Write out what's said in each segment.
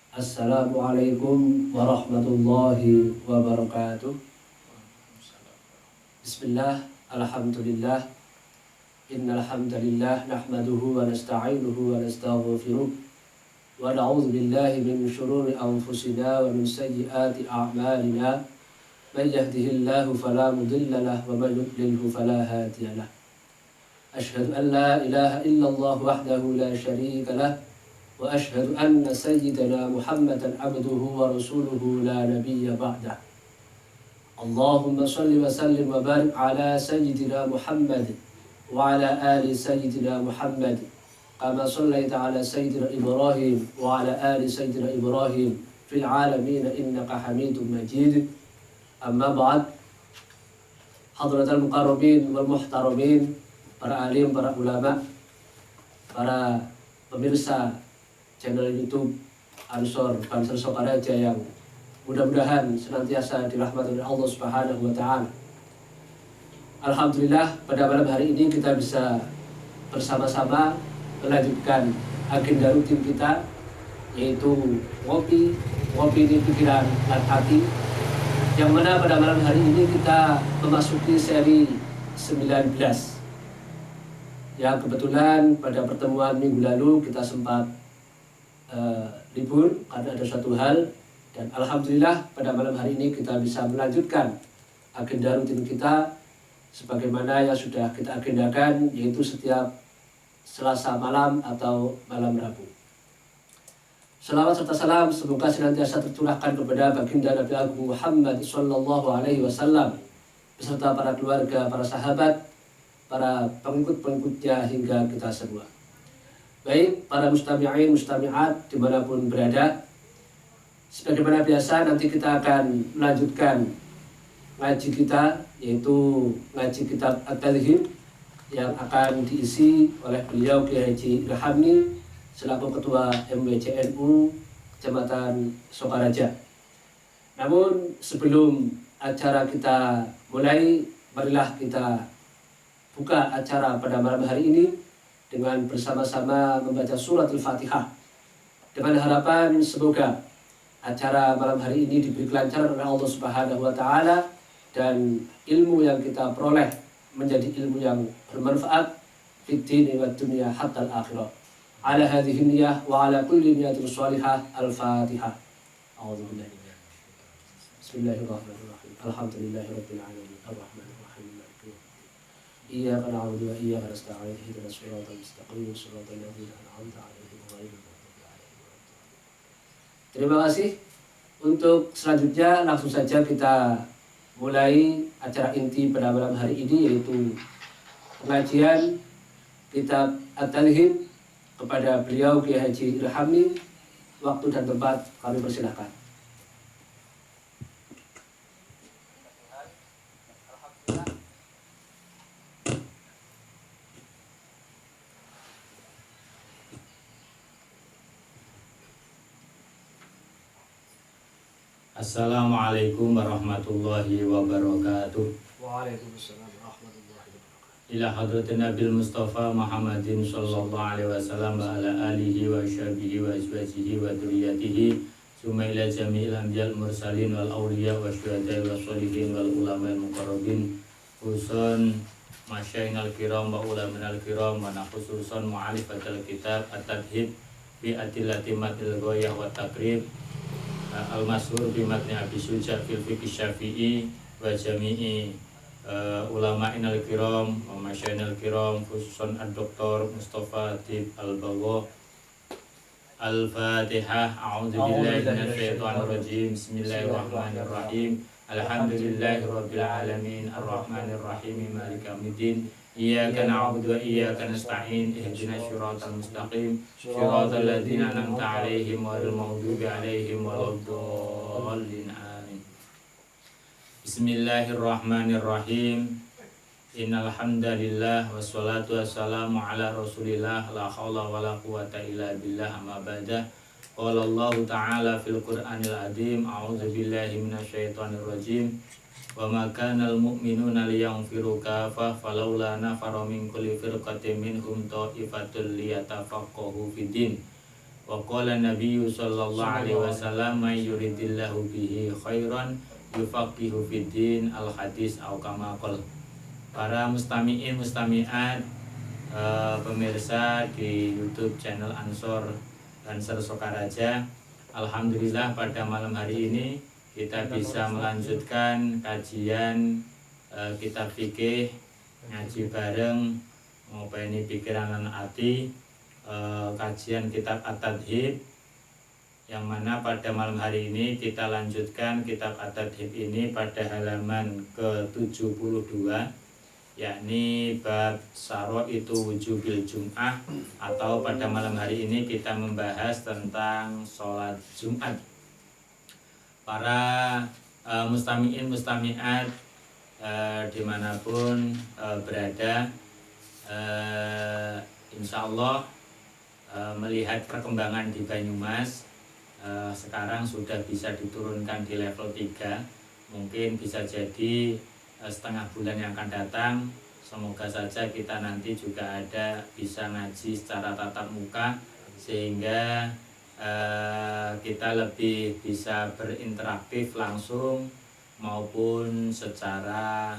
Assalamualaikum warahmatullahi wabarakatuh. Bismillah, alhamdulillah, innal hamdalillah nahmaduhu wa nasta'inuhu wa nastaghfiruh wa na'udzu billahi min shururi anfusina wa min sayyiati a'malina. Man yahdihillahu fala mudilla lahu wa man yudlilhu fala hadiya lahu. Asyhadu an la ilaha illallah wahdahu la syarika lahu wa ashhadu anna sayyidana Muhammadan abduhu wa rasuluhu la nabiyya ba'dah. Allahumma salli wa sallim wa barik ala sayyidina Muhammad wa ala ali sayyidina Muhammad kama sallaita ala sayyidina Ibrahim wa ala ali sayyidina Ibrahim fil alamin innaka Hamidum Majid. Amma ba'd. Hadratal muqarrabin wal muhtaramin, para alim, para ulama, para pemirsa channel YouTube Ansor Banser Sokaraja yang mudah-mudahan senantiasa dirahmati oleh Allah Subhanahu wa taala. Alhamdulillah, pada malam hari ini kita bisa bersama-sama melanjutkan agenda rutin kita, yaitu ngopi di pikiran dan hati, yang mana pada malam hari ini kita memasuki seri 19, yang kebetulan pada pertemuan minggu lalu kita sempat libur karena ada suatu hal, dan alhamdulillah pada malam hari ini kita bisa melanjutkan agenda rutin kita sebagaimana yang sudah kita agendakan, yaitu setiap Selasa malam atau malam Rabu. Selawat serta salam semoga senantiasa tercurahkan kepada baginda Nabi Agung Muhammad sallallahu alaihi wasallam beserta para keluarga, para sahabat, para pengikut-pengikutnya hingga kita semua. Baik, para mustami'in, mustami'at dimanapun berada, sebagaimana biasa nanti kita akan melanjutkan ngaji kita, yaitu ngaji kitab At-Talhib yang akan diisi oleh beliau Kiai Haji Ilhami selaku Ketua MWCNU Kecamatan Sokaraja. Namun sebelum acara kita mulai, marilah kita buka acara pada malam hari ini dengan bersama-sama membaca surat Al-Fatihah, dengan harapan semoga acara malam hari ini diberi kelancaran oleh Allah Subhanahu wa taala dan ilmu yang kita peroleh menjadi ilmu yang bermanfaat fid dini wad dunya hatta al-akhirah. Ala hadhihi niyyah wa ala kulli niyatin shalihah. Al-Fatihah. A'udzubillahi minasyaitonir rajim. Bismillahirrahmanirrahim. Alhamdulillahirabbil alamin. Arrahmanir rahim. Iyyaka na'budu wa iyyaka nasta'in. Ihdinas siratal mustaqim. Shiratal ladzina an'amta 'alaihim ghairil maghdubi 'alaihim waladdallin. Terima kasih. Untuk selanjutnya langsung saja kita mulai acara inti pada malam hari ini, yaitu pengajian kitab At-Talhib kepada beliau Kiai Haji Ilhami. Waktu dan tempat kami persilahkan. Assalamualaikum warahmatullahi wabarakatuh. Waalaikumsalam warahmatullahi wabarakatuh. Ila hadratin Nabil Mustafa Muhammadin sallallahu alaihi wasallam wa ala alihi wa sahbihi wa azwajihi wa dzurriyyatihi summa ila jami'il anbiya'il mursalin wal awliya wa syuhada'i was sholihin wal ulama'il muqarrabin khususan masyainal kiram wa ulamanal kiram wa khususan mu'alifatul kitab At-Talhib bi adillati matil ghayah wa taqrib al-masyhur bi matni Abi Suja fil fiqh Syafi'i wa jami'i ulama'inal kiram wa masyainal kiram khususan ad-doktor Mustafa Tib Al-Bagho. Al-Fatihah. A'udzubillahi minasyaitonir rajim. Bismillahirrahmanirrahim. Alhamdulillahirabbil alamin arrahmanir rahim maliki yaumiddin. Iyyaka na'budu wa iyyaka nasta'in. Ihdinas siratal mustaqim. Shiratal ladzina an'amta 'alaihim ghairil maghdubi 'alaihim waladdallin. Amin. Bismillahirrahmanirrahim. Innal hamdalillah wassalatu wassalamu ala Rasulillah la haula wala quwata illa billah. Amma ba'da. Qala Allah ta'ala fil Qur'anil azim. A'udzu billahi minasyaitonir rajim. Wa ma kana al-mu'minuna liyanfiru kaffah falawla nafara min kulli firqatin minhum ta'ifatul liyatafaqahu fid din Wa qala Nabiyyu sallallahu alaihi wasallam may yuridillahu bihi khairan yufaqihu fiddin al hadis au kama qala. Para mustami'in mustami'at, pemirsa di YouTube channel Ansor Sokaraja, alhamdulillah pada malam hari ini kita bisa melanjutkan kajian kitab fikih, ngaji bareng ngopeni pikiran lan ati, kajian kitab At-Tadhib, yang mana pada malam hari ini kita lanjutkan kitab At-Tadhib ini pada halaman ke-72, yakni bab saro itu wujubil jum'ah, atau pada malam hari ini kita membahas tentang sholat Jumat. Para mustami'in mustami'at dimanapun berada, insya Allah melihat perkembangan di Banyumas, sekarang sudah bisa diturunkan di level 3. Mungkin bisa jadi setengah bulan yang akan datang, semoga saja kita nanti juga ada bisa ngaji secara tatap muka, sehingga kita lebih bisa berinteraktif langsung maupun secara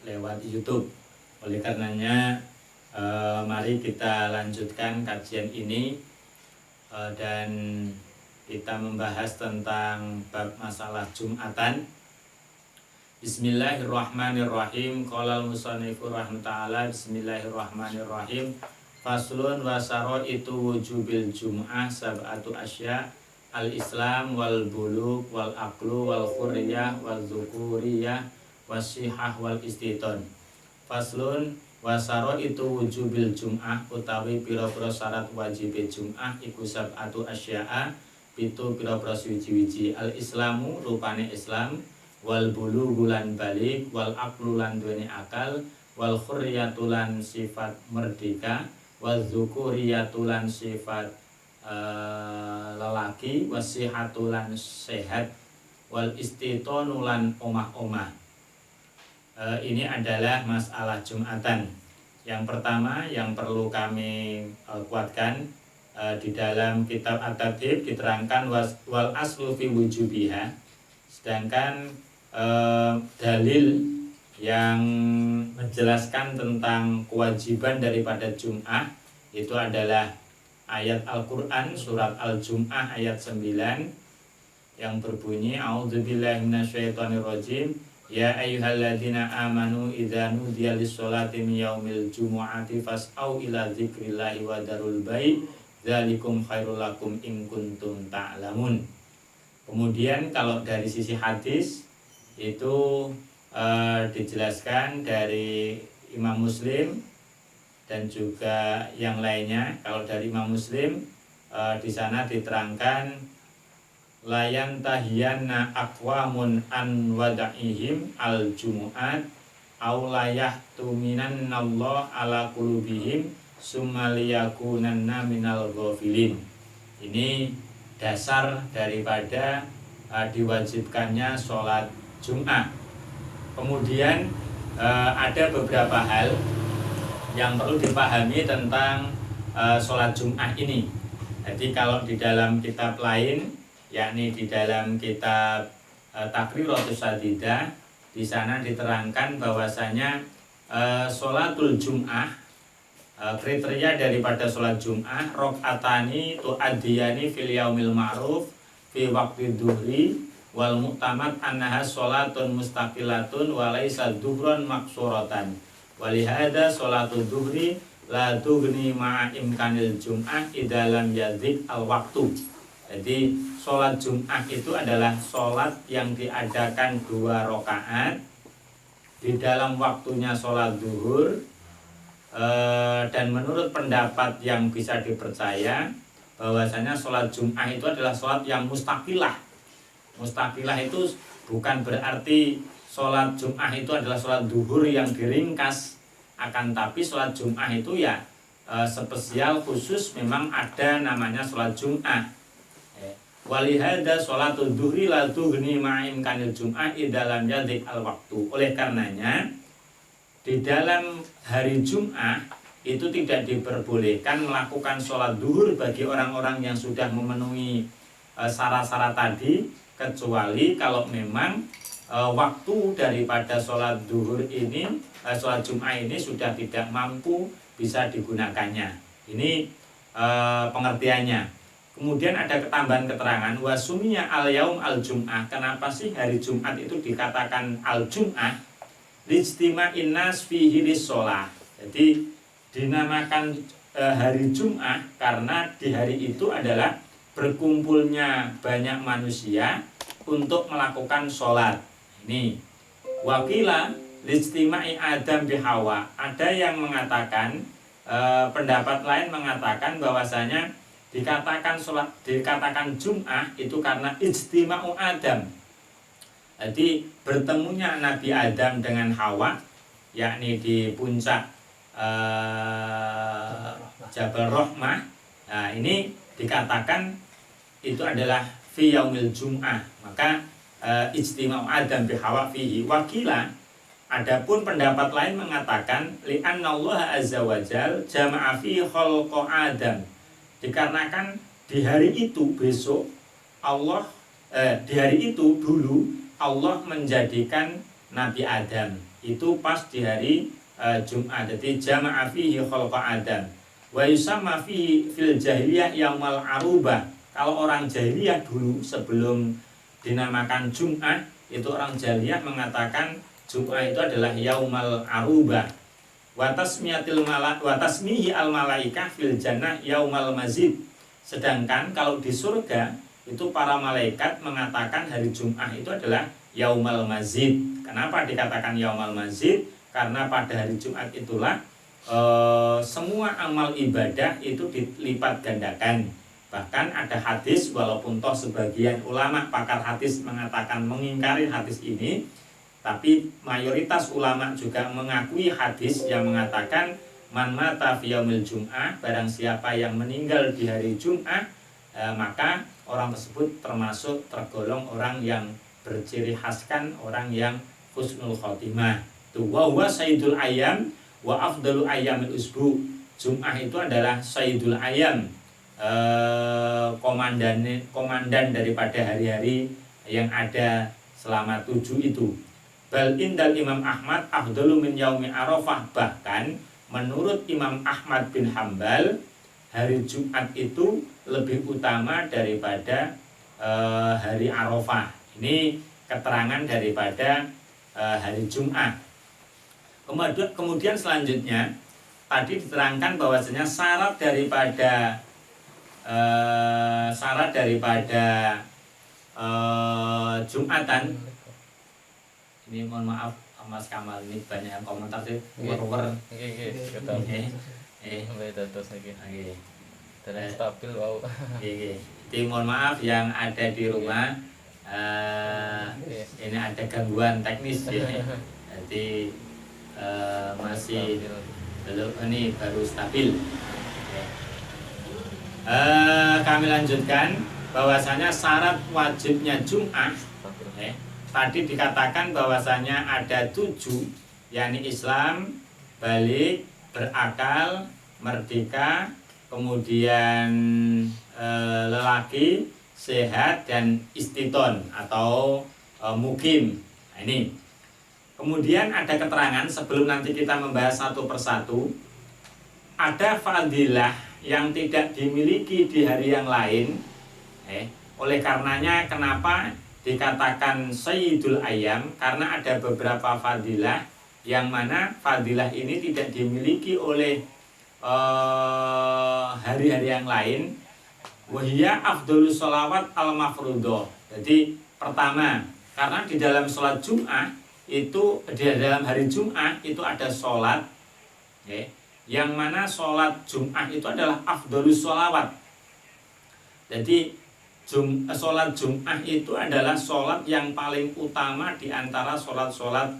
lewat YouTube. Oleh karenanya mari kita lanjutkan kajian ini, dan kita membahas tentang bab masalah Jumatan. Bismillahirrahmanirrahim. Qala al-musannifu rahimahullah, bismillahirrahmanirrahim. Faslun wa itu wujubil jum'ah sab'atu asya, al-islam wal bulugh wal aqlu wal khurriyah wal dzukuriyah wasihah wal istiton. Faslun wa itu wujubil jum'ah, utawi pira-pira syarat wajib jum'ah iku sab'atu asya'a, pitu pira-pira suci-wici. Al-islamu rupane Islam, wal bulughu lan balik, wal aqlu lan duweni akal, wal khurriyatu lan sifat merdeka, wal dzukuriyatu lan sifat lelaki, wasihatu lan sehat, wal istitonu lan omah-omah. Ini adalah masalah Jumatan. Yang pertama yang perlu kami kuatkan, di dalam kitab At-Tadhib diterangkan wal aslu fi wujubiha, sedangkan dalil yang menjelaskan tentang kewajiban daripada Jum'ah itu adalah ayat Al-Quran surat Al-Jum'ah ayat 9 yang berbunyi a'udzubillahi minasyaitonirrajim. Ya ayyuhalladzina amanu idza nudiya lis-sholati min yaumil jumu'ati fas'au ila dzikrillahi wa darul bai' dzalikum khairul lakum in kuntum ta'lamun. Kemudian kalau dari sisi hadis itu dijelaskan dari Imam Muslim dan juga yang lainnya. Kalau dari Imam Muslim di sana diterangkan layan tahiyanna aqwamun an wada'ihim al jumu'at aw layah tuminan Allah ala qulubihim summa liyakunanna minal ghafilin. Ini dasar daripada diwajibkannya sholat Jum'ah. Kemudian ada beberapa hal yang perlu dipahami tentang sholat Jum'ah ini. Jadi kalau di dalam kitab lain, yakni di dalam kitab Taqriratus Sadidah, di sana diterangkan bahwasanya sholatul Jum'ah, kriteria daripada sholat Jum'ah, rok'atani tu'adiyani fil yaumil ma'ruf fi waqti duhri wal mu'tamad annaha sholatun mustaqilatun walaysa duhran maksuratan walihada sholatul duhri la tughni ma'a imkanil Jum'ah idalam yazik al waktu. Jadi sholat Jum'ah itu adalah sholat yang diadakan 2 rakaat di dalam waktunya sholat duhur, dan menurut pendapat yang bisa dipercaya bahwasanya sholat Jum'ah itu adalah sholat yang mustaqilah. Mustaqilah itu bukan berarti sholat Jum'ah itu adalah sholat duhur yang diringkas, akan tapi sholat Jum'ah itu ya spesial khusus, memang ada namanya sholat Jum'ah. Walihada sholatul duhri la tughni ma'im kanil Jum'ah idalam yadik al waktu. Oleh karenanya di dalam hari Jum'ah itu tidak diperbolehkan melakukan sholat duhur bagi orang-orang yang sudah memenuhi syarat-syarat tadi, kecuali kalau memang waktu daripada sholat duhur ini, sholat Jum'ah ini sudah tidak mampu bisa digunakannya. Ini pengertiannya. Kemudian ada ketambahan keterangan wasumiya al-yaum al-jum'ah. Kenapa sih hari Jumat itu dikatakan al-jum'ah? Lijtima'in nas fihi lis-shalah. Jadi dinamakan hari Jumat karena di hari itu adalah berkumpulnya banyak manusia untuk melakukan sholat. Ini wakila lijtima'i Adam bihawa. Ada yang mengatakan pendapat lain mengatakan bahwasanya dikatakan Jum'ah itu karena ijtima'u Adam. Jadi bertemunya Nabi Adam dengan Hawa, yakni di puncak Jabal Rahmah. Nah, ini dikatakan itu adalah fi yaumil Jum'ah. Maka ijtima'u Adam bi Hawa fihi. Wakila, adapun pendapat lain mengatakan li'anna Allah azza wajal jama'a fi khalqa Adam. Dikarenakan di hari itu besok Allah di hari itu dulu Allah menjadikan Nabi Adam itu pas di hari Jumat. Jadi jama'a fihi khalqa Adam wa yusamma fihi fil jahiliyah yaumal arubah. Kalau orang jahiliyah dulu sebelum dinamakan Jumat, itu orang jahiliyah mengatakan Jumat itu adalah yaumal arubah. Wa tasmihi al malaikah fil jannah yaumal mazid. Sedangkan kalau di surga itu para malaikat mengatakan hari Jumat itu adalah yaumal mazid. Kenapa dikatakan yaumal mazid? Karena pada hari Jumat itulah semua amal ibadah itu dilipat gandakan. Bahkan ada hadis, walaupun toh sebagian ulama pakar hadis mengatakan mengingkari hadis ini, tapi mayoritas ulama juga mengakui hadis yang mengatakan man mata fi yaumil Jum'ah, barang siapa yang meninggal di hari Jum'ah, maka orang tersebut termasuk tergolong orang yang berciri khaskan orang yang husnul khotimah. Itu wa huwa sayyidul ayyam wa afdalu ayyamil usbu. Jum'ah itu adalah sayyidul ayyam, komandan daripada hari-hari yang ada selama 7 itu. Bal indal Imam Ahmad afdalu min yaumi Arafah. Bahkan menurut Imam Ahmad bin Hambal, hari Jumat itu lebih utama daripada hari Arafah. Ini keterangan daripada hari Jumat. Kemudian selanjutnya tadi diterangkan bahwasanya syarat daripada Jumatan. Ini mohon maaf Mas Kamal, ini banyak yang komentar sih war-war. Nggih, dados niki. Nggih. Dan stabil wow. Nggih. Jadi mohon maaf yang ada di rumah, ini ada gangguan teknis ya. Jadi masih belum, ini baru stabil. Kami lanjutkan bahwasanya syarat wajibnya Jum'ah. Tadi dikatakan bahwasanya ada 7, yakni Islam, balik, berakal, merdeka, kemudian lelaki, sehat, dan istiton atau mukim. Nah, ini. Kemudian ada keterangan sebelum nanti kita membahas satu persatu. Ada fadilah yang tidak dimiliki di hari yang lain. Oleh karenanya kenapa dikatakan Sayyidul Ayyam? Karena ada beberapa fadilah yang mana fadilah ini tidak dimiliki oleh hari-hari yang lain. Wahiyya afdolus sholawat al-mafrudoh. Jadi pertama, karena di dalam sholat Jum'ah itu, di dalam hari Jum'ah itu ada sholat, yang mana sholat Jum'ah itu adalah afdolus sholawat. Jadi sholat Jum'ah itu adalah sholat yang paling utama di antara sholat-sholat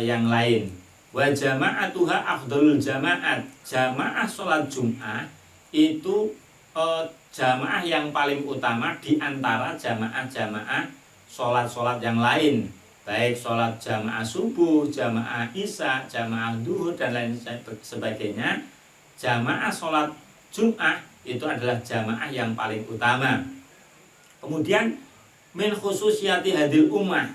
yang lain. Wa jama'atuha afdalul jama'at. Jamaah sholat Jum'ah itu jamaah yang paling utama di antara jamaah-jamaah sholat-sholat yang lain. baik sholat jamaah subuh, jamaah isya, jamaah duhur dan lain sebagainya, jamaah sholat Jum'ah itu adalah jamaah yang paling utama. Kemudian min khususiyati hadil ummah,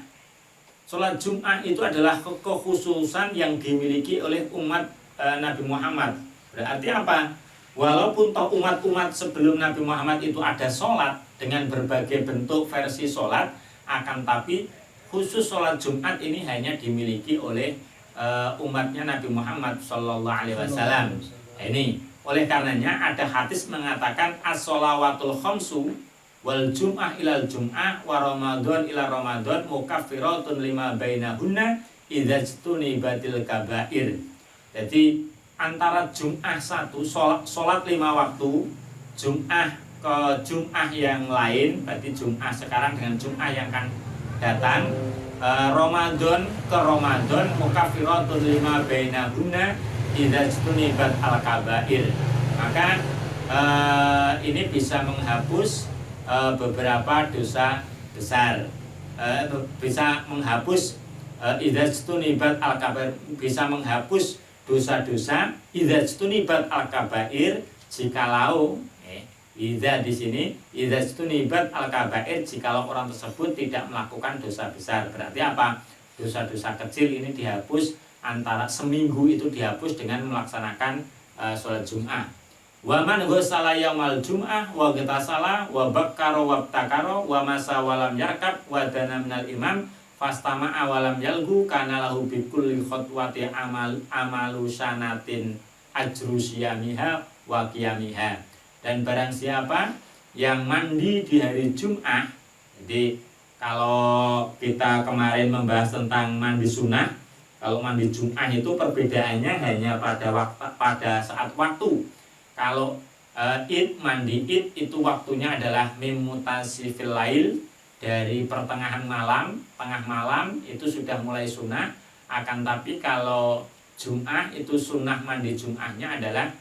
sholat Jum'ah itu adalah kekhususan yang dimiliki oleh umat Nabi Muhammad. Berarti apa? Walaupun toh umat-umat sebelum Nabi Muhammad itu ada sholat dengan berbagai bentuk versi sholat, akan tapi khusus sholat Jumat ini hanya dimiliki oleh umatnya Nabi Muhammad Sallallahu Alaihi Wasallam. Ini oleh karenanya ada hadis mengatakan as-sholawatul khamsu wal jum'ah ilal jum'ah wa ramadhan ila ramadhan mukaffiratun lima bainahunna idza jtunibatil kabair. Jadi antara Jum'ah satu, sholat 5 waktu, Jum'ah ke Jum'ah yang lain, berarti Jum'ah sekarang dengan Jum'ah yang akan datang, Ramadan ke Ramadan, mukaffiratun lima bainahunna idza jtunibat al-kabair. Maka ini bisa menghapus beberapa dosa besar, bisa menghapus idza jtunibat al-kabair, bisa menghapus dosa-dosa idza jtunibat al-kabair, jikalau idza di sini idza jtunibat al-kabair, jikalau orang tersebut tidak melakukan dosa besar. Berarti apa? Dosa-dosa kecil ini dihapus, antara seminggu itu dihapus dengan melaksanakan sholat Jum'ah. Wa man ghassala yaumal jum'ah wa ghatasala wa bakkara wa btakara wa masa walam yarkab wa dana minal imam fastama'a walam yalgu kana lahu bi kulli khutwati amalu sanatin ajru siyamiha wa qiyamiha. Dan barang siapa yang mandi di hari Jum'ah, jadi kalau kita kemarin membahas tentang mandi sunnah, kalau mandi Jum'ah itu perbedaannya hanya pada saat waktu. Kalau mandi id itu waktunya adalah mimutasifil lail, dari pertengahan malam, tengah malam itu sudah mulai sunnah. Akan tapi kalau Jum'ah itu sunnah mandi Jum'ahnya adalah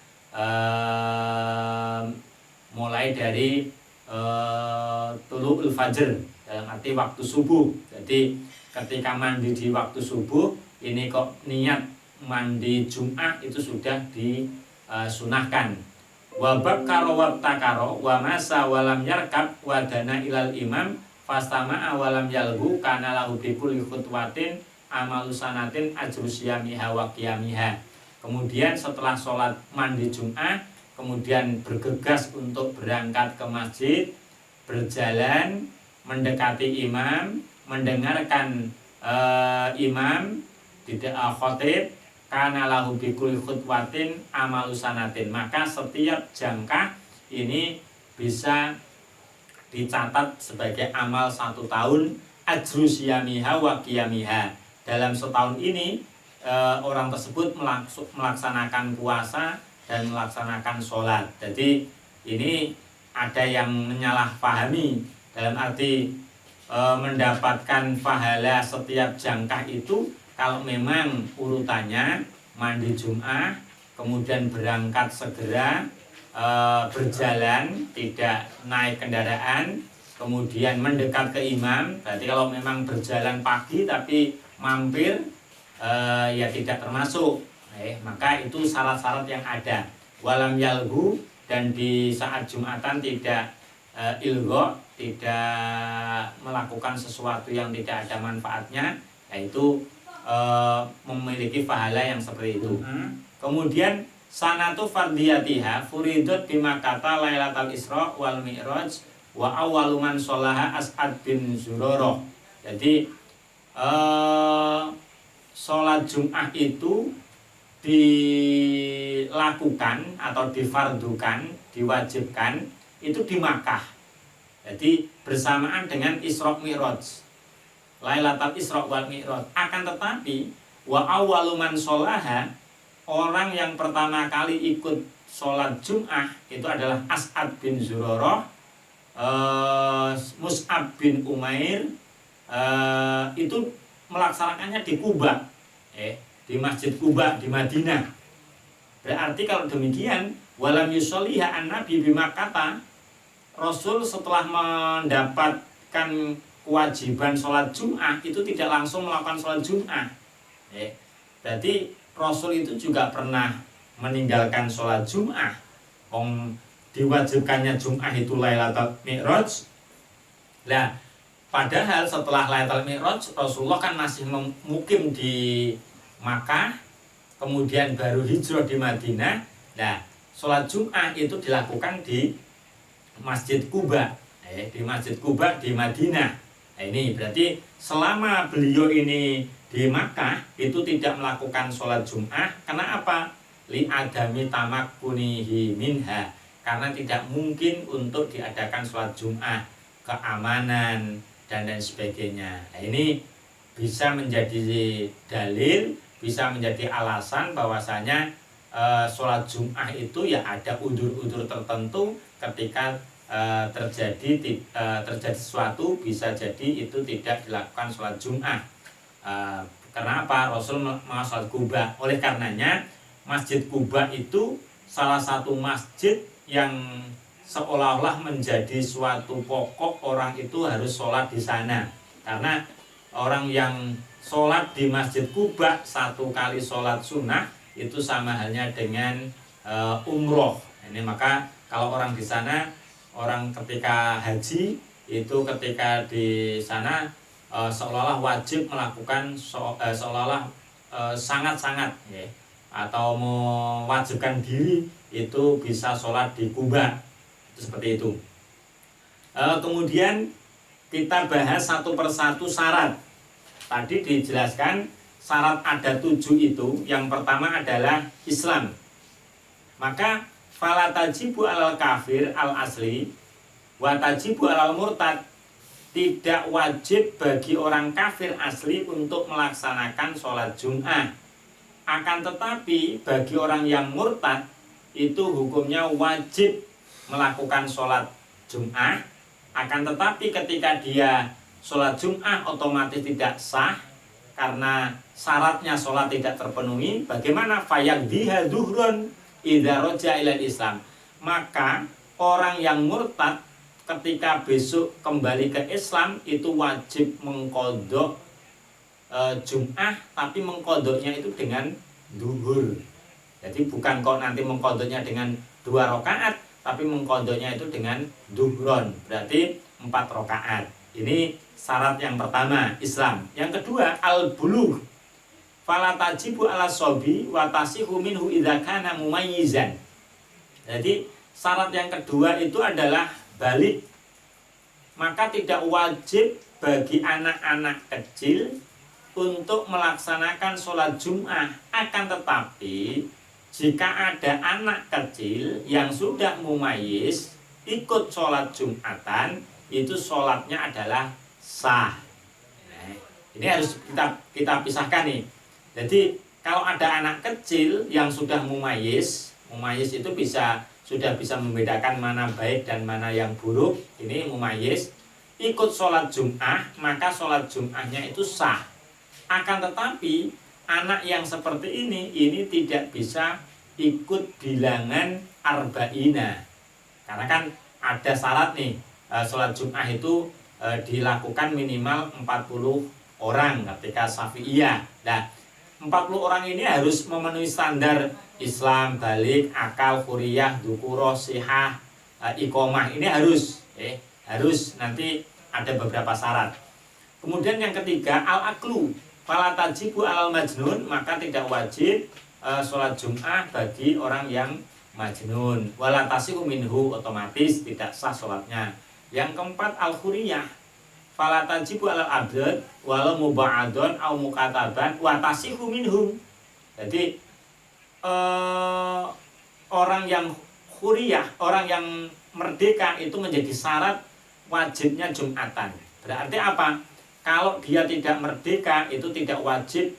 mulai dari tulu'ul fajr, dalam arti waktu subuh. Jadi ketika mandi di waktu subuh ini kok niat mandi Jum'ah itu sudah disunahkan. Wa bakkara wa btakara wa masa walam yarkab wa dana ilal imam fastama'a walam yalgu kana lahu bi kulli khutwatin amalu sanatin ajru siyamiha wa qiyamiha. Kemudian setelah sholat mandi Jum'ah, kemudian bergegas untuk berangkat ke masjid, berjalan mendekati imam, mendengarkan imam tidak khotib, kana lahu bi kulli khutwatin amalu sanatin. Maka setiap jangkah ini bisa dicatat sebagai amal 1 tahun, ajru siyamiha wa qiyamiha. Dalam setahun ini orang tersebut melaksanakan puasa dan melaksanakan sholat. Jadi ini ada yang menyalahpahami, dalam arti mendapatkan pahala setiap jangkah itu kalau memang urutannya mandi Jum'ah, kemudian berangkat segera, berjalan, tidak naik kendaraan, kemudian mendekat ke imam. Berarti kalau memang berjalan pagi tapi mampir, ya tidak termasuk. Maka itu syarat-syarat yang ada. Walam yalgu, dan di saat Jumatan tidak ilgho, tidak melakukan sesuatu yang tidak ada manfaatnya, yaitu memiliki pahala yang seperti itu. Kemudian sanatu fardiyatiha furidot bimakata lailatul isra wal mi'raj wa awwalu man sholaha As'ad bin Zurarah. Jadi sholat Jum'ah itu dilakukan atau difardukan, diwajibkan itu di Makkah. Jadi bersamaan dengan Isra Mi'raj, Lailatul Isra wal Mi'raj. Akan tetapi wa awwalu man sholaha, orang yang pertama kali ikut sholat Jum'ah itu adalah As'ad bin Zurarah, Mus'ab bin Umair, itu melaksanakannya di Kuba, di Masjid Kuba di Madinah. Berarti kalau demikian, walam yusolliha an Nabi bimakkata, Rasul setelah mendapatkan kewajiban sholat Jum'ah itu tidak langsung melakukan sholat Jum'ah. Berarti Rasul itu juga pernah meninggalkan sholat Jum'ah. Diwajibkannya Jum'ah itu Lailatul Mi'raj. Nah, padahal setelah Lailatul Mi'raj Rasulullah kan masih mukim di Makkah, kemudian baru hijrah di Madinah. Nah, sholat Jum'ah itu dilakukan di Masjid Quba, di Masjid Quba di Madinah. Nah, ini berarti selama beliau ini di Makkah itu tidak melakukan sholat Jum'ah. Karena apa? Li adami tamakkunihi minha, karena tidak mungkin untuk diadakan sholat Jum'ah, keamanan dan lain sebagainya. Nah, ini bisa menjadi dalil, bisa menjadi alasan bahwasanya sholat Jum'ah itu ya ada udzur-udzur tertentu ketika terjadi sesuatu, bisa jadi itu tidak dilakukan sholat Jum'ah. Karena apa? Rasul mau sholat Quba. Oleh karenanya Masjid Quba itu salah satu masjid yang seolah-olah menjadi suatu pokok orang itu harus sholat di sana. Karena orang yang sholat di Masjid Quba 1 kali sholat sunnah itu sama halnya dengan umroh. Ini maka kalau orang di sana, orang ketika haji itu ketika di sana seolah-olah wajib melakukan seolah-olah sangat-sangat ya, atau mewajibkan diri itu bisa sholat di Quba. Itu seperti itu. Kemudian kita bahas satu persatu syarat. Tadi dijelaskan syarat ada 7 itu. Yang pertama adalah Islam. Maka fala tajibu alal kafir al asli wa tajibu alal murtad. Tidak wajib bagi orang kafir asli untuk melaksanakan sholat Jum'ah. Akan tetapi bagi orang yang murtad itu hukumnya wajib melakukan sholat Jum'ah. Akan tetapi ketika dia sholat Jum'ah otomatis tidak sah karena syaratnya sholat tidak terpenuhi. Bagaimana? Fayaqdiha duhron idza raja ilal Islam. Maka orang yang murtad ketika besok kembali ke Islam itu wajib mengqadha Jum'ah, tapi mengqadhanya itu dengan duhur. Jadi bukan kok nanti mengqadhanya dengan 2 rakaat, tapi mengqadhanya itu dengan duhron, berarti 4 rakaat. Ini syarat yang pertama, Islam. Yang kedua, al-bulugh. Fala tajibu ala sobi wa tasihu minhu idza kana mumayyizan. Jadi syarat yang kedua itu adalah balik. Maka tidak wajib bagi anak-anak kecil untuk melaksanakan sholat Jum'ah. Akan tetapi jika ada anak kecil yang sudah mumayyiz ikut sholat Jum'atan, itu sholatnya adalah sah. Nah, ini harus kita pisahkan nih. Jadi kalau ada anak kecil yang sudah mumayyiz itu sudah bisa membedakan mana baik dan mana yang buruk. Ini mumayyiz ikut sholat Jum'ah, maka sholat Jum'ahnya itu sah. Akan tetapi anak yang seperti ini tidak bisa ikut bilangan arba'ina. Karena kan ada syarat nih, sholat Jum'ah itu dilakukan minimal 40 orang ketika Syafi'iyah. Nah, 40 orang ini harus memenuhi standar Islam, balik, akal, khuriyah, dukuroh, sihah, iqomah. Ini harus nanti ada beberapa syarat. Kemudian yang ketiga, al-aklu. Fala tajibu alal majnun, maka tidak wajib sholat Jum'ah bagi orang yang majnun. Wala tasihu minhu, otomatis tidak sah sholatnya. Yang keempat, al-khuriyah. Fala tajibu alal abdad walau muba'adun au mukataban wa tasihu minhum. Jadi orang yang khuriyah, orang yang merdeka itu menjadi syarat wajibnya Jum'atan. Berarti apa? Kalau dia tidak merdeka itu tidak wajib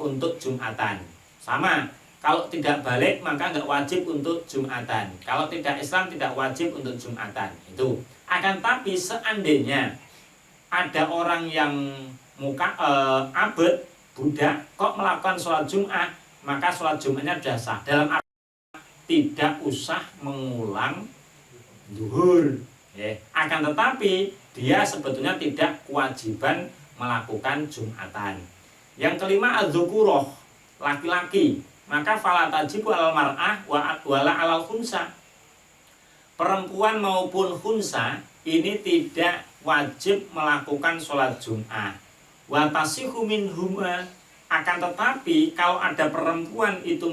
untuk Jum'atan. Sama, kalau tidak balik maka nggak wajib untuk Jum'atan. Kalau tidak Islam tidak wajib untuk Jum'atan. Itu. Akan tapi seandainya ada orang yang abad, budak, kok melakukan sholat Jum'ah, maka sholat Jum'ahnya sudah sah. Dalam arti tidak usah mengulang duhur. Ya. Akan tetapi dia sebetulnya tidak kewajiban melakukan Jumatan. Yang kelima adzukuroh, laki-laki. Maka fala tajibu alal mar'ah wala alal khunsa. Perempuan maupun khunsa ini tidak wajib melakukan sholat Jum'ah. Wa tasihu minhuma, akan tetapi kalau ada perempuan itu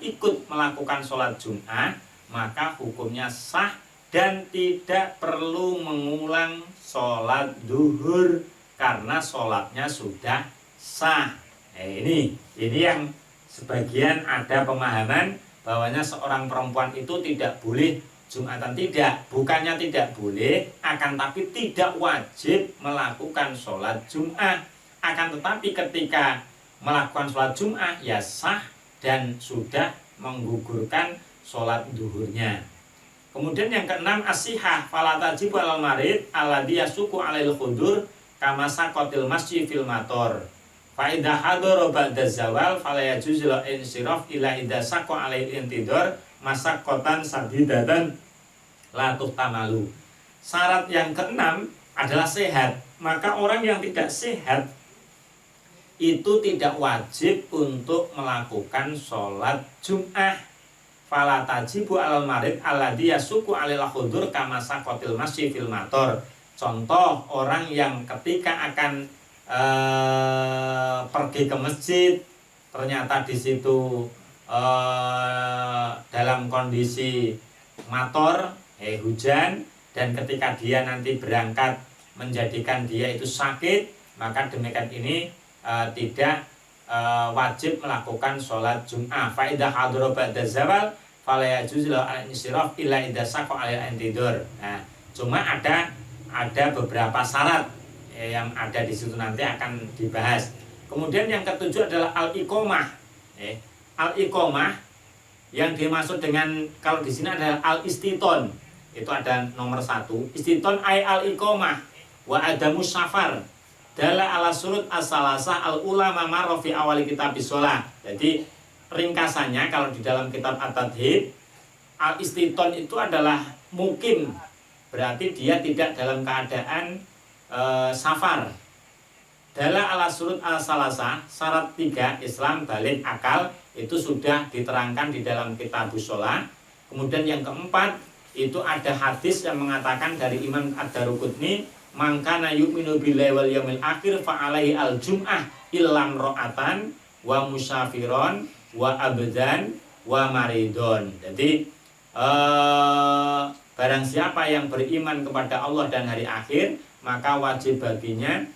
ikut melakukan sholat Jum'ah, maka hukumnya sah dan tidak perlu mengulang sholat duhur karena sholatnya sudah sah. Ini yang sebagian ada pemahaman bahwanya seorang perempuan itu tidak boleh Jumatan. Tidak, bukannya tidak boleh, akan tapi tidak wajib melakukan sholat Jum'ah. Akan tetapi ketika melakukan sholat Jum'ah ya sah dan sudah menggugurkan sholat duhurnya. Kemudian yang keenam as-sihah fala tajibu alal marid alladhi yasuku alail khudur kama saqatil masjid fil mator. Fa idza hadara ba'da zawal fala yajuzu la insiraf ila idza saqa alail intidor masaqqatan sadidatan la tuhtamalu. Syarat yang keenam adalah sehat. Maka orang yang tidak sehat itu tidak wajib untuk melakukan sholat Jum'ah. Fala tajibu alal marid alladhi yasuku alil khudur kama saqatil masjid fil mator. Contoh orang yang ketika akan pergi ke masjid ternyata di situ dalam kondisi mator, hujan, dan ketika dia nanti berangkat menjadikan dia itu sakit, maka demikian ini tidak wajib melakukan sholat Jum'ah. Fa idza hadara ba'da zawal fala yajuzu al-insiraf illa idza saqa al-intidur. Nah, cuma ada beberapa syarat yang ada di situ nanti akan dibahas. Kemudian yang ketujuh adalah al-iqomah. Al-iqomah yang dimaksud dengan kalau di sini adalah al-istiton. Itu ada nomor 1. Istiton ay al-iqomah wa adamus safar. Dalla ala surut as-salasah al-ulama marra fi awali kitab shalah. Jadi ringkasannya kalau di dalam kitab at-tadhib, al-istiton itu adalah mukim. Berarti dia tidak dalam keadaan safar. Dalla ala surut as-salasah, syarat 3 Islam, balik, akal, itu sudah diterangkan di dalam kitab shalah. Kemudian yang keempat itu ada hadis yang mengatakan dari Imam Ad-Daruqutni, mangkana yu'minu billahi wal yaumil akhir fa alaihi al-jum'ah illam ra'atan wa musafiron wa abdan wa maridon. Jadi barang siapa yang beriman kepada Allah dan hari akhir, maka wajib baginya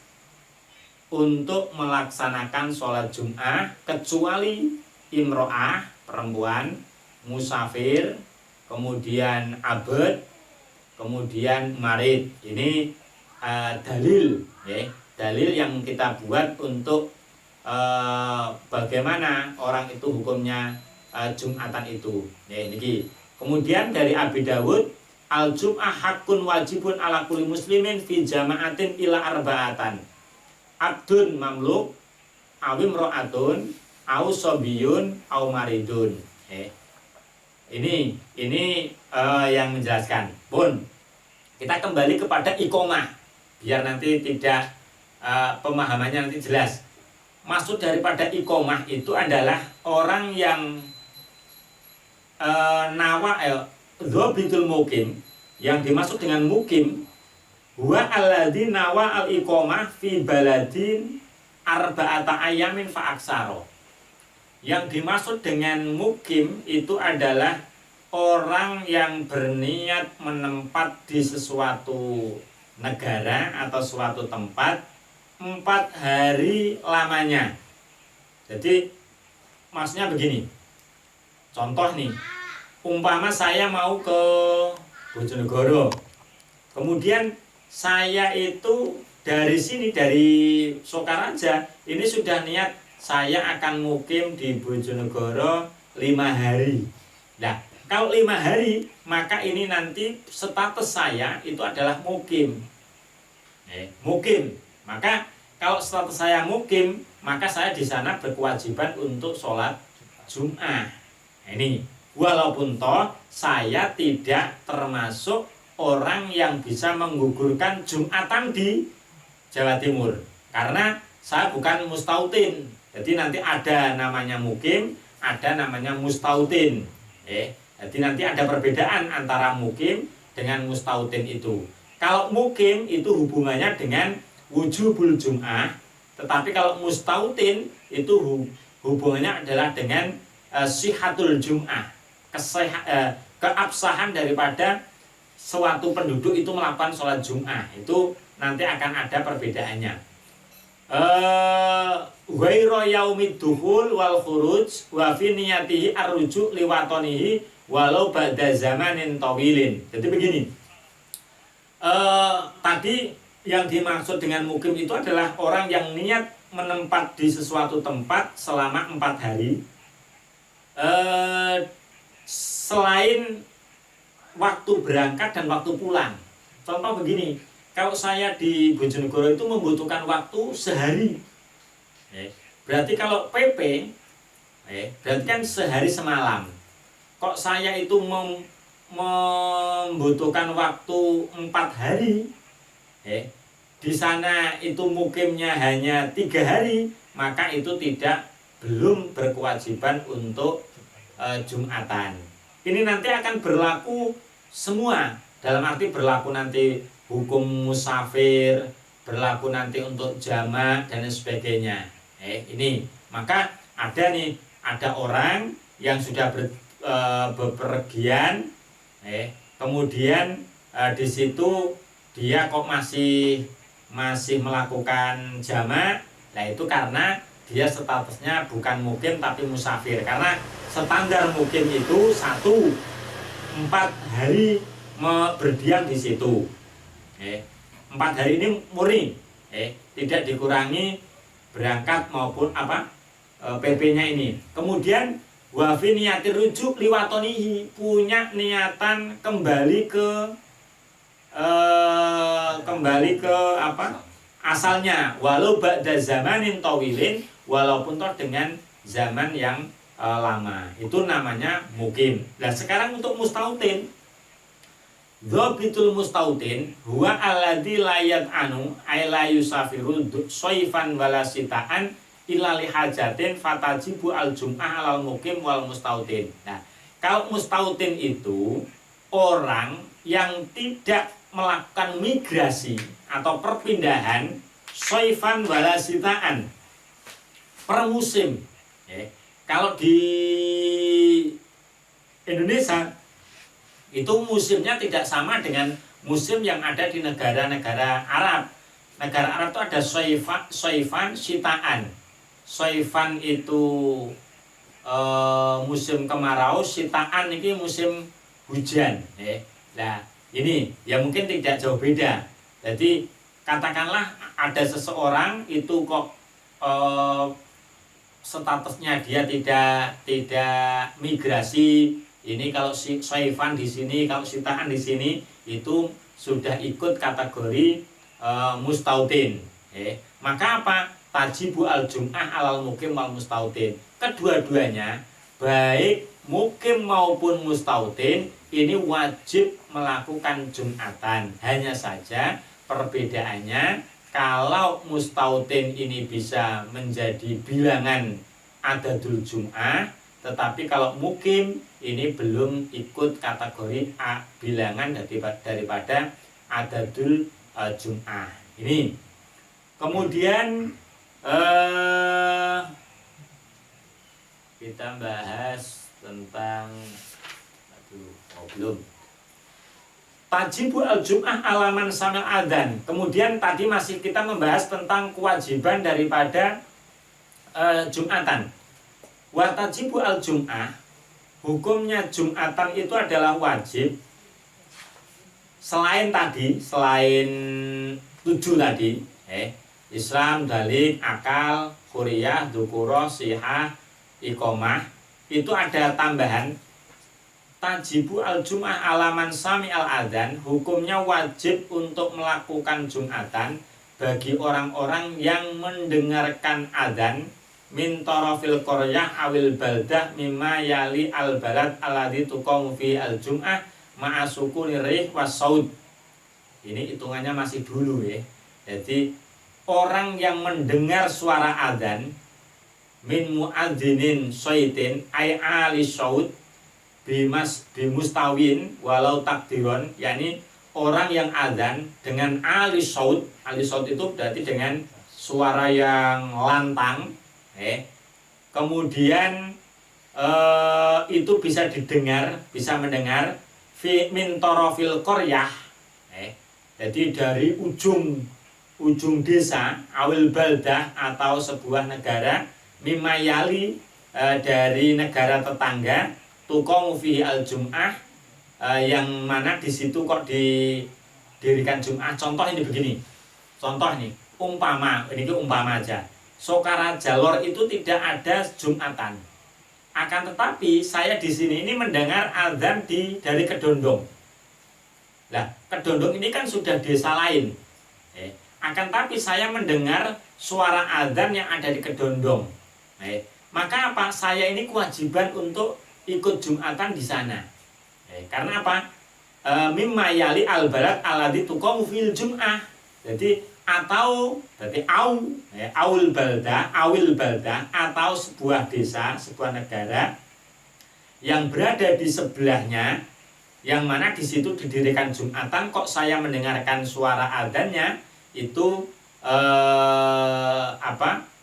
untuk melaksanakan sholat Jum'ah kecuali imro'ah, perempuan, musafir, kemudian abad, kemudian marid. Ini dalil, ya, dalil yang kita buat untuk bagaimana orang itu hukumnya Jumatan itu. Ya, ini. Kemudian dari Abi Dawud, al-Jum'ah hakun wajibun ala kulli muslimin fi jama'atin ila arba'atan. Abdun mamluk, awim ro'atun, au sobiyun, au maridun. Ini yang menjelaskan. Pun kita kembali kepada iqomah biar nanti tidak pemahamannya nanti jelas. Maksud daripada iqomah itu adalah orang yang dhabitul mukim. Yang dimaksud dengan mukim huwa alladzi nawa al-iqomah fi baladin arba'ata ayamin fa aksaro. Yang dimaksud dengan mukim itu adalah orang yang berniat menempat di sesuatu negara atau suatu tempat 4 hari lamanya. Jadi maksudnya begini. Contoh nih, umpama saya mau ke Bojonegoro. Kemudian saya itu dari sini, dari Sokaraja, ini sudah niat saya akan mukim di Bojonegoro 5 hari. Nah, kalau 5 hari, maka ini nanti status saya itu adalah mukim. Mukim. Maka kalau status saya mukim, maka saya di sana berkewajiban untuk sholat Jum'ah. Ini walaupun toh saya tidak termasuk orang yang bisa menggugurkan Jumatan di Jawa Timur. Karena saya bukan mustautin. Jadi nanti ada namanya mukim, ada namanya mustautin. Jadi nanti ada perbedaan antara mukim dengan mustautin itu. Kalau mukim itu hubungannya dengan wujubul jum'ah, tetapi kalau mustautin itu hubungannya adalah dengan sihatul jum'ah, keabsahan daripada suatu penduduk itu melakukan sholat jum'ah. Itu nanti akan ada perbedaannya. Ghairu yaumid dukhul wal khuruj wa fi niyatihi arruju liwatonihi walau ba'da zamanin tawilin. Jadi begini, tadi yang dimaksud dengan mukim itu adalah orang yang niat menempat di sesuatu tempat selama 4 hari, selain waktu berangkat dan waktu pulang. Contoh begini, kalau saya di Bojonegoro itu membutuhkan waktu sehari, berarti kalau PP, berarti kan sehari semalam. Kok saya itu membutuhkan waktu 4 hari, di sana itu mukimnya hanya 3 hari, maka itu belum berkewajiban untuk Jumatan. Ini nanti akan berlaku semua, dalam arti berlaku nanti hukum musafir, berlaku nanti untuk jamak dan sebagainya. Ini maka ada orang yang sudah bepergian, kemudian di situ dia kok masih melakukan jamak. Nah itu karena dia statusnya bukan mukim tapi musafir. Karena standar mukim itu 4 hari berdiam di situ. 4 hari ini murni, tidak dikurangi berangkat maupun PP-nya ini. Kemudian wa fi niyatir rujuk liwatonihi, punya niatan kembali ke asalnya, walau ba'da zamanin tawilin, walaupun toh dengan zaman yang lama. Itu namanya mukim. Nah sekarang untuk mustautin, dhabitul mustautin huwa alladzi la yad'anu ay la yusafiru soifan wala sitaan illa li hajatin fatajibu al jum'ah alal mukim wal mustautin. Nah, kalau mustautin itu orang yang tidak melakukan migrasi atau perpindahan soifan wala sitaan per musim. Kalau di Indonesia itu musimnya tidak sama dengan musim yang ada di negara-negara Arab. Negara Arab itu ada soifan, sitaan. Soifan itu musim kemarau, sitaan ini musim hujan. Nah ini ya mungkin tidak jauh beda. Jadi katakanlah ada seseorang itu kok statusnya dia tidak migrasi. Ini kalau soifan di sini, kalau sitaan di sini itu sudah ikut kategori mustautin. Maka apa? Tajibu al jum'ah alal mukim wal mustautin. Kedua-duanya baik mukim maupun mustautin ini wajib melakukan Jumatan. Hanya saja perbedaannya, kalau mustautin ini bisa menjadi bilangan adadul jum'ah, tetapi kalau mukim ini belum ikut kategori bilangan daripada adadul jum'ah. Ini kemudian kita bahas tentang belum tajibu al-jum'ah alaman samil adzan. Kemudian tadi masih kita membahas tentang kewajiban daripada Jumatan. Wa tajibu al-jum'ah, hukumnya Jumatan itu adalah wajib selain 7 tadi, Islam, dalik, akal, khuriyah, dzukura, sihah, iqomah. Itu ada tambahan tajibu al-jum'ah alaman sami al-adzan, hukumnya wajib untuk melakukan Jumatan bagi orang-orang yang mendengarkan adzan min tarafil qaryah awil baldah mimma yali al balad alladzi tuqamu fi al-jum'ah ma'asukuni rih wasaud. Ini hitungannya masih dulu ya. Jadi orang yang mendengar suara adzan min muadzinin syaitin ay ali saud bimustawin walau takdiron, yakni orang yang adzan dengan ali saud itu berarti dengan suara yang lantang, kemudian itu bisa didengar, bisa mendengar min torofil qaryah, jadi dari ujung desa awil baldah atau sebuah negara, mimayali dari negara tetangga, tuqamu fihi al-jum'ah, yang mana di situ kok didirikan Jum'ah. Contoh ini begini. Contoh nih, umpama aja. Sokara Jalor itu tidak ada Jum'atan. Akan tetapi saya di sini ini mendengar azan dari Kedondong. Nah, Kedondong ini kan sudah desa lain. Akan tapi saya mendengar suara azan yang ada di Kedondong. Maka apa? Saya ini kewajiban untuk ikut Jum'atan di sana. Karena apa? Mimma yali al-balad alladzi tuqamu fil Jum'ah. Jadi atau berarti awil balda atau sebuah desa, sebuah negara yang berada di sebelahnya, yang mana di situ didirikan Jum'atan, kok saya mendengarkan suara adzannya itu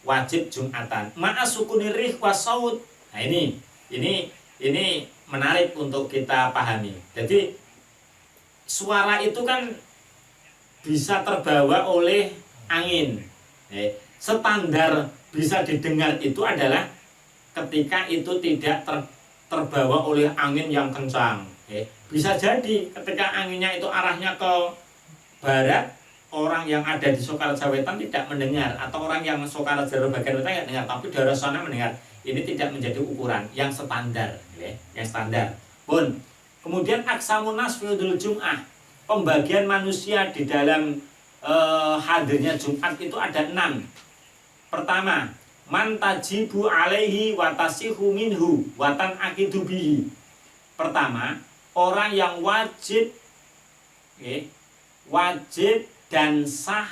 wajib Jum'atan. Ma'asukuni rih wasaud. Nah ini menarik untuk kita pahami. Jadi suara itu kan bisa terbawa oleh angin. Standar bisa didengar itu adalah ketika itu tidak terbawa oleh angin yang kencang. Bisa jadi ketika anginnya itu arahnya ke barat, orang yang ada di Sokaraja Wetan tidak mendengar, atau orang yang Sokaraja bagian wetan tidak dengar, tapi daerah sana mendengar. Ini tidak menjadi ukuran yang standar, yang standar. Pun kemudian aksamun nas fi Jum'ah, pembagian manusia di dalam hadirnya Jumat itu ada 6. Pertama, man tajibu alaihi watasihu minhu watan akidu bihi. Pertama, orang yang wajib dan sah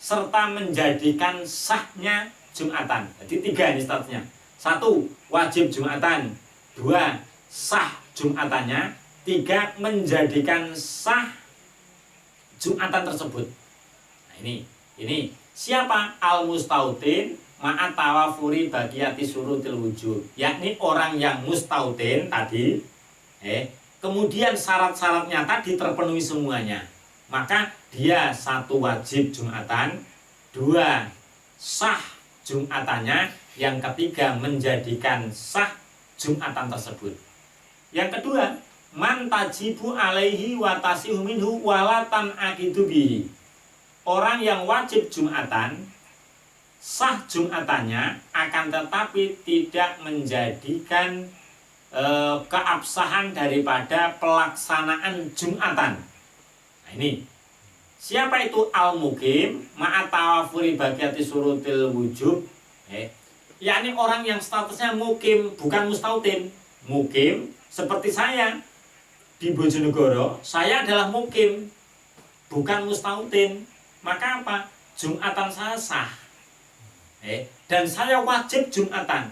serta menjadikan sahnya Jumatan. Jadi 3 ini statusnya. 1, wajib Jumatan. 2, sah Jumatannya. 3, menjadikan sah Jumatan tersebut. Nah, ini siapa? Al-mustautin ma'at tawafuri bagiyati surutil wujud, yakni orang yang mustautin tadi, kemudian syarat-syaratnya tadi terpenuhi semuanya, maka dia 1, wajib Jumatan, 2, sah Jumatannya, yang ketiga menjadikan sah Jumatan tersebut. Yang kedua, man tajibu alaihi watasihu minhu walatan akidu bihi. Orang yang wajib Jumatan, sah Jumatannya, akan tetapi tidak menjadikan keabsahan daripada pelaksanaan Jumatan. Nah, ini siapa itu? Al-mukim ma'at tawafuri bagiyati surutil wujub, yakni orang yang statusnya mukim, bukan mustautin. Mukim seperti saya di Bojonegoro, saya adalah mukim, bukan mustautin. Maka apa? Jumatan saya sah, dan saya wajib Jumatan.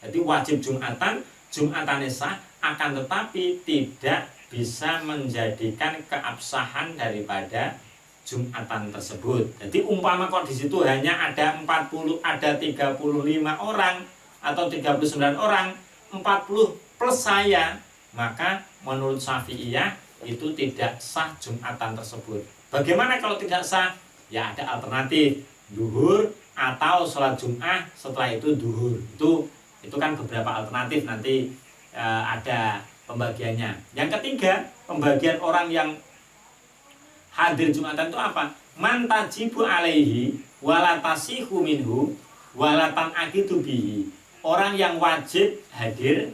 Jadi wajib Jumatan, Jumatannya sah, akan tetapi tidak bisa menjadikan keabsahan daripada Jumatan tersebut. Jadi umpama kok di situ hanya ada 40, ada 35 orang atau 39 orang, 40 plus saya, maka menurut Syafi'iyah itu tidak sah Jumatan tersebut. Bagaimana kalau tidak sah? Ya ada alternatif, duhur atau sholat Jum'ah setelah itu duhur. Itu kan beberapa alternatif, nanti ada pembagiannya. Yang ketiga, pembagian orang yang hadir Jumatan itu apa? Man tajibu alaihi walatasihu minhu walatan akidu bihi. Orang yang wajib hadir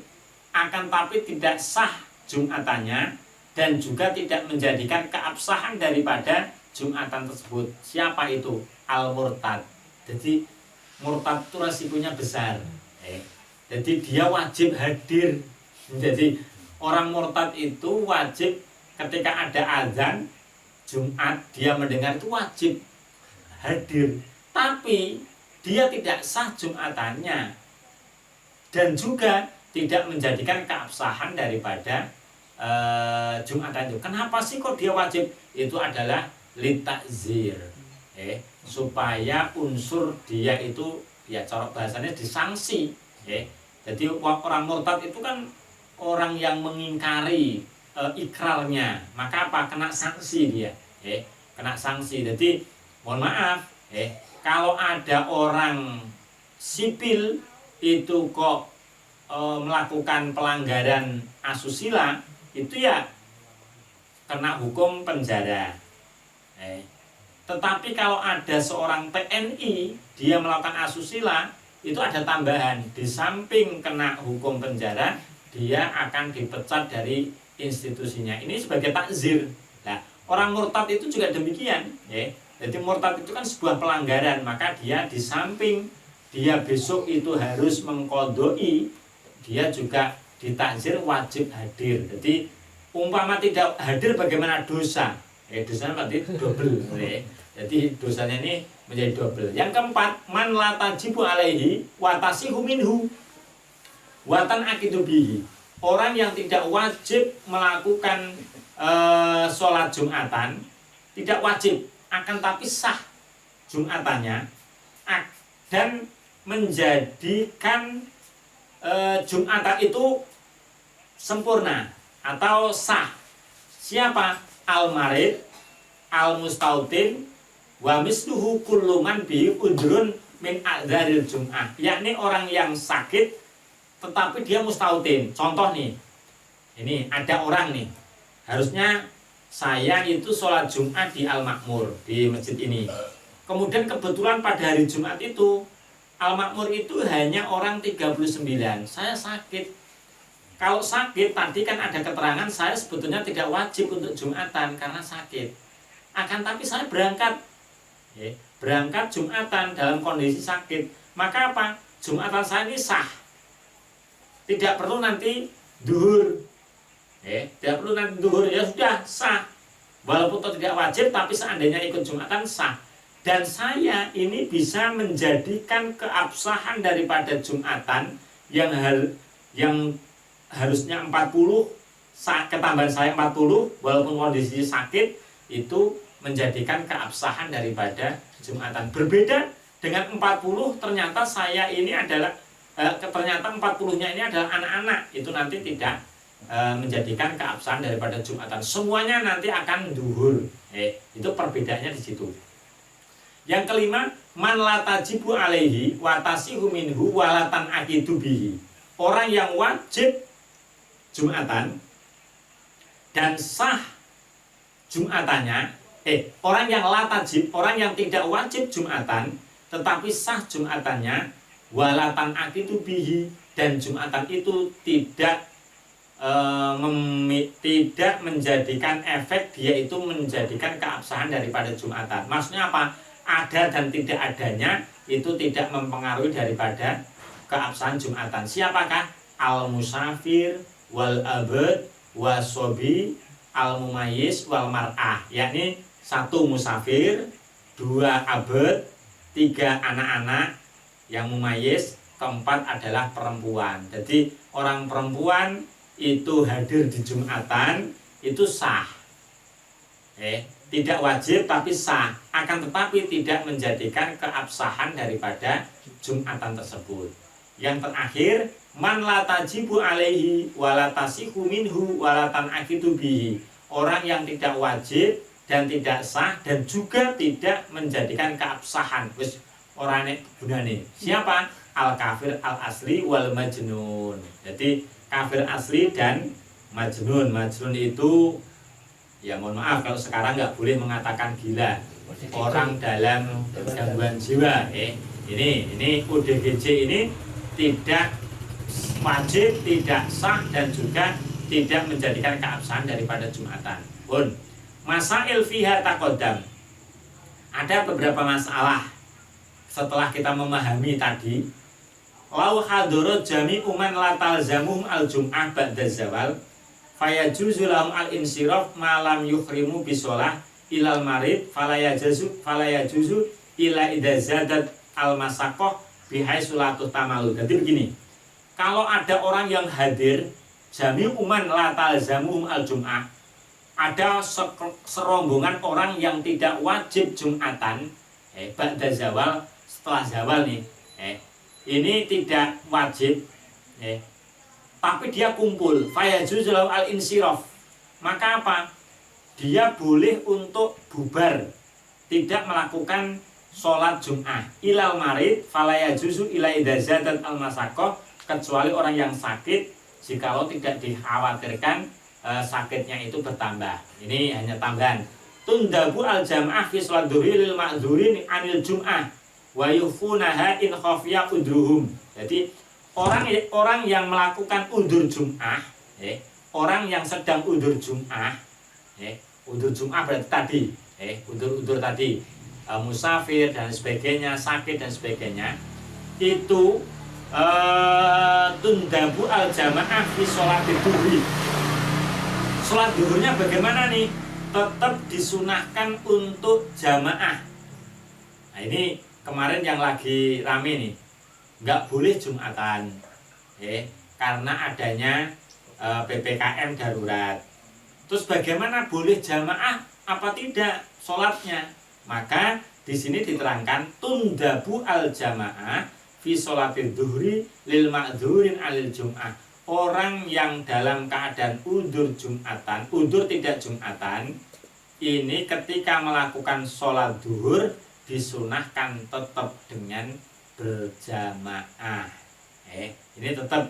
akan tapi tidak sah Jumatannya dan juga tidak menjadikan keabsahan daripada Jumatan tersebut. Siapa itu? Al-murtad. Jadi murtad itu resikonya besar. Jadi dia wajib hadir. Jadi orang murtad itu wajib ketika ada azan Jumat dia mendengar itu wajib hadir, tapi dia tidak sah Jumatannya dan juga tidak menjadikan keabsahan daripada Jumatan itu. Kenapa sih kok dia wajib? Itu adalah litakzir, supaya unsur dia itu ya cara bahasanya disanksi. Jadi orang murtad itu kan orang yang mengingkari ikrarnya, maka apa? Kena sanksi dia, kena sanksi. Jadi mohon maaf, kalau ada orang sipil itu kok melakukan pelanggaran asusila, itu ya kena hukum penjara. Tetapi kalau ada seorang TNI dia melakukan asusila, itu ada tambahan, di samping kena hukum penjara, dia akan dipecat dari institusinya. Ini sebagai takzir. Nah, orang murtad itu juga demikian, Jadi murtad itu kan sebuah pelanggaran, maka dia di samping dia besok itu harus mengkodoi, dia juga ditakzir wajib hadir. Jadi umpama tidak hadir bagaimana dosa? Dosanya berarti double. Jadi dosanya ini menjadi double. Yang keempat, man la tajibu alaihi wa tasihu minhu wa tan'aqidu bihi. Orang yang tidak wajib melakukan sholat Jumatan, tidak wajib, akan tapi sah Jumatannya dan menjadikan Jumatan itu sempurna atau sah. Siapa? Al-marid, al-mustautin, wa misluhu kullu man bi udrun min a'dzaril jum'ah. Yakni orang yang sakit tetapi dia mustautin. Contoh nih, ini ada orang nih, harusnya saya itu sholat Jumat di Al-Makmur, di masjid ini. Kemudian kebetulan pada hari Jumat itu Al-Makmur itu hanya orang 39. Saya sakit. Kalau sakit, tadi kan ada keterangan saya sebetulnya tidak wajib untuk Jumatan karena sakit. Akan tapi saya berangkat. Berangkat Jumatan dalam kondisi sakit. Maka apa? Jumatan saya ini sah. Tidak perlu nanti duhur. Tidak perlu nanti duhur. Ya sudah, sah. Walaupun tidak wajib, tapi seandainya ikut Jumatan, sah. Dan saya ini bisa menjadikan keabsahan daripada Jumatan yang harusnya 40, ketambahan saya 40, walaupun kondisi sakit, itu menjadikan keabsahan daripada Jumatan. Berbeda dengan 40, ternyata saya ini adalah ternyata 40-nya ini adalah anak-anak, itu nanti tidak menjadikan keabsahan daripada Jumatan. Semuanya nanti akan duhur. Itu perbedaannya di situ. Yang kelima, man la tajibu alaihi wa tasihu minhu wa la tan'aqidu bihi. Orang yang wajib Jumatan dan sah Jumatannya, orang yang la tajib, orang yang tidak wajib Jumatan tetapi sah Jumatannya, wa la tan'aqidu bihi, dan Jumatan itu tidak tidak menjadikan efek, dia itu menjadikan keabsahan daripada Jumatan. Maksudnya apa? Ada dan tidak adanya itu tidak mempengaruhi daripada keabsahan Jumatan. Siapakah? Al-musafir wal abad wasobi al-mumayyiz wal mar'ah. Yakni 1 musafir, 2 abad, 3 anak-anak yang mumayyiz, keempat adalah perempuan. Jadi orang perempuan itu hadir di Jumatan itu sah. Tidak wajib tapi sah, akan tetapi tidak menjadikan keabsahan daripada Jumatan tersebut. Yang terakhir, man la tajibu alaihi wa la tasihu minhu wa la tan'aqidu bihi. Orang yang tidak wajib dan tidak sah dan juga tidak menjadikan keabsahan. Wis ora nek gunane. Siapa? Al kafir al asli wal majnun. Jadi kafir asli dan majnun. Majnun itu, ya mohon maaf kalau sekarang nggak boleh mengatakan gila, orang dalam gangguan jiwa. Ini ODGJ ini tidak wajib, tidak sah dan juga tidak menjadikan keabsahan daripada Jumatan. Pun masail fiha taqaddam. Ada beberapa masalah setelah kita memahami tadi. Lau hadoro jami uman la talzamuhum al jum'ah ba'da zawal fayajuzu lahum al-insiraf malam yuhrimu bisolah ilal marid falayajuzu ila idazadat al-masakoh bihai sulatuh tamalu. Jadi begini, kalau ada orang yang hadir jami uman la talzamuhum al-jum'ah, ada serombongan orang yang tidak wajib Jumatan ba'da zawal, setelah zawal nih, ini tidak wajib, tapi dia kumpul, fayajuzu lahum al-insiraf, maka apa? Dia boleh untuk bubar, tidak melakukan sholat Jum'ah ilal marid falayajuzu ila idazadat al-masakoh, kecuali orang yang sakit, jikalau tidak dikhawatirkan sakitnya itu bertambah. Ini hanya tambahan. Tundabu al-jam'ah fi sholat dhuhri lil ma'dzurin anil Jum'ah wa yufunaha in khafiya udruhum. Jadi orang yang melakukan undur Jum'ah, orang yang sedang undur Jum'ah, undur Jum'ah berarti tadi, undur tadi, musafir dan sebagainya, sakit dan sebagainya, itu tundabu al jamaah fi sholat dhuhri. Sholat dhuhurnya bagaimana nih? Tetap disunahkan untuk jamaah. Nah ini kemarin yang lagi rame nih, nggak boleh Jumatan, karena adanya PPKM darurat. Terus bagaimana boleh jamaah apa tidak sholatnya? Maka di sini diterangkan tundabu al jamaah fi sholatil dhuhri lil ma'dzurin alil jum'ah. Orang yang dalam keadaan undur Jumatan, undur tidak Jumatan, ini ketika melakukan sholat duhur disunahkan tetap dengan berjamaah. Ini tetap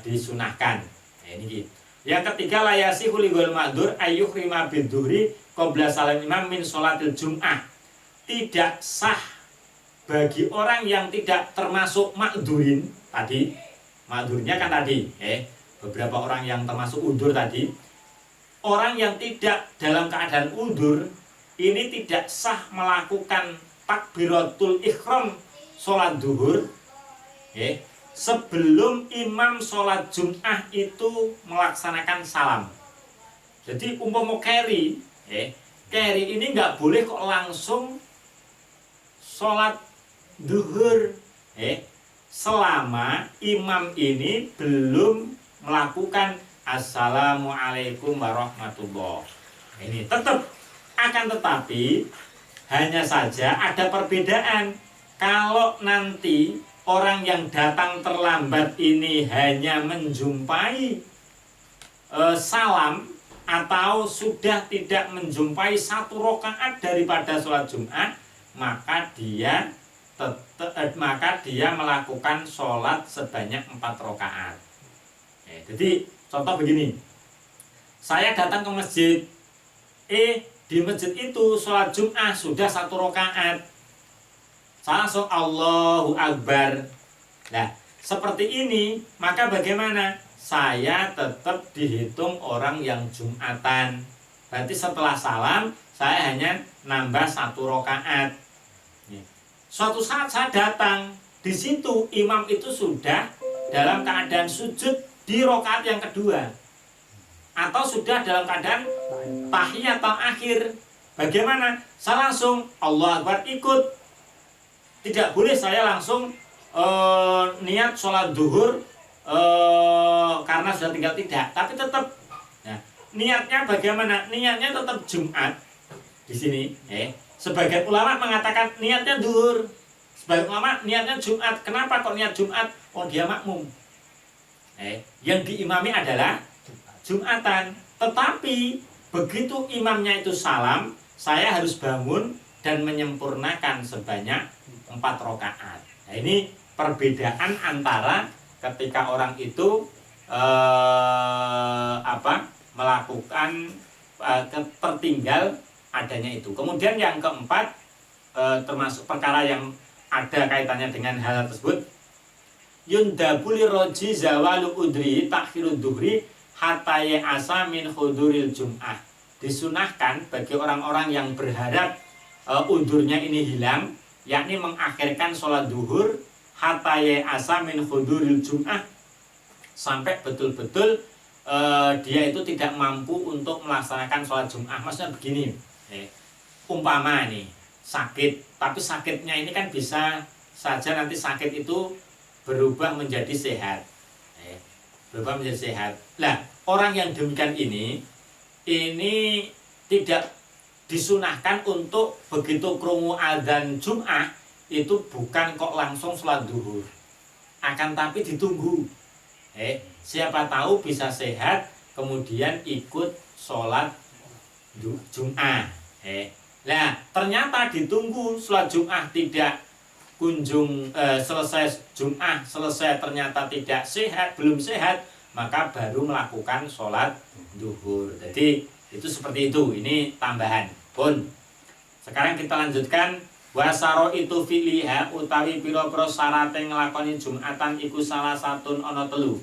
disunahkan. Ini. Yang ketiga, layasi huligul ma'dur ayyuhrima bidduhri qabla salam imam min sholatil jum'ah. Tidak sah bagi orang yang tidak termasuk ma'durin tadi. Ma'durnya kan tadi, beberapa orang yang termasuk undur tadi. Orang yang tidak dalam keadaan undur ini tidak sah melakukan takbiratul ihram sholat duhur, sebelum imam sholat Jum'ah itu melaksanakan salam. Jadi umpama carry ini nggak boleh kok langsung sholat duhur, selama imam ini belum melakukan assalamualaikum warahmatullah. Ini tetap akan, tetapi hanya saja ada perbedaan. Kalau nanti orang yang datang terlambat ini hanya menjumpai salam atau sudah tidak menjumpai satu rakaat daripada sholat Jum'ah, maka dia melakukan sholat sebanyak 4 rakaat. Jadi contoh begini, saya datang ke masjid, di masjid itu sholat Jum'ah sudah 1 rakaat, saya langsung Allahu Akbar. Nah seperti ini, maka bagaimana? Saya tetap dihitung orang yang Jum'atan. Berarti setelah salam saya hanya nambah 1 rakaat. Suatu saat saya datang, di situ imam itu sudah dalam keadaan sujud di rakaat yang kedua, atau sudah dalam keadaan tahiyat akhir. Bagaimana? Saya langsung Allahu Akbar ikut. Tidak boleh saya langsung niat sholat duhur karena sudah tinggal, tidak. Tapi tetap, niatnya bagaimana? Niatnya tetap Jumat di sini. Sebagian ulama mengatakan niatnya duhur, sebagian ulama niatnya Jumat. Kenapa kok niat Jumat? Oh dia makmum. Yang diimami adalah Jumatan. Tetapi begitu imamnya itu salam, saya harus bangun dan menyempurnakan sebanyak 4 rakaat. Nah ini perbedaan antara ketika orang itu melakukan tertinggal adanya itu. Kemudian yang keempat, termasuk perkara yang ada kaitannya dengan hal tersebut, yundabuli roji zawalu udri takhirud duhri hatta ya'asa min huduril jum'ah. Disunahkan bagi orang-orang yang berharap undurnya ini hilang, yakni mengakhirkan sholat duhur hatta ya'asa min huduril jum'ah, sampai betul-betul dia itu tidak mampu untuk melaksanakan sholat Jum'ah. Maksudnya begini, umpama nih sakit, tapi sakitnya ini kan bisa saja nanti sakit itu berubah menjadi sehat, berubah menjadi sehat. Nah, orang yang demikian ini tidak disunahkan untuk begitu krungu adzan Jum'ah itu bukan kok langsung sholat duhur, akan tapi ditunggu. Siapa tahu bisa sehat kemudian ikut sholat Jum'ah. Nah, ternyata ditunggu sholat Jum'ah tidak kunjung selesai, Jum'ah selesai ternyata tidak sehat, belum sehat, maka baru melakukan sholat duhur. Jadi itu seperti itu. Ini tambahan. Pun sekarang kita lanjutkan. Wasaro itu filiha utawi pira-pira syarate nglakoni Jum'atan iku salah satun ana telu.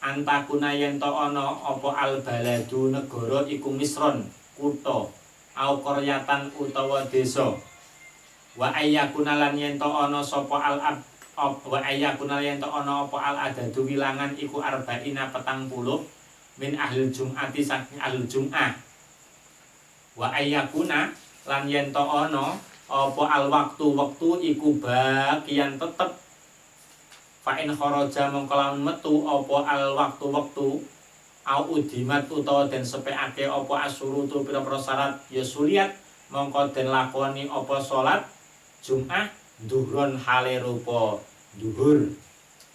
Antakuna yen to ana apa al baladu negara iku misron kutha au qaryatan utawa desa. Wa ayyakuna lan yen to ana sapa al ab wa ayyakuna yen to ana apa al adadu wilangan iku arba'ina 40 min ahlul jum'ati saking ahlul jum'ah. Wa ayyakuna lan yen to ana apa al waktu iku bagian tetep fa in kharaja mongko lamun metu apa al waktu au udimat utawa den sepekake apa asyurutu pira-pira syarat ya suliat mongko den lakoni apa salat Jum'ah duhron hale rupa duhur.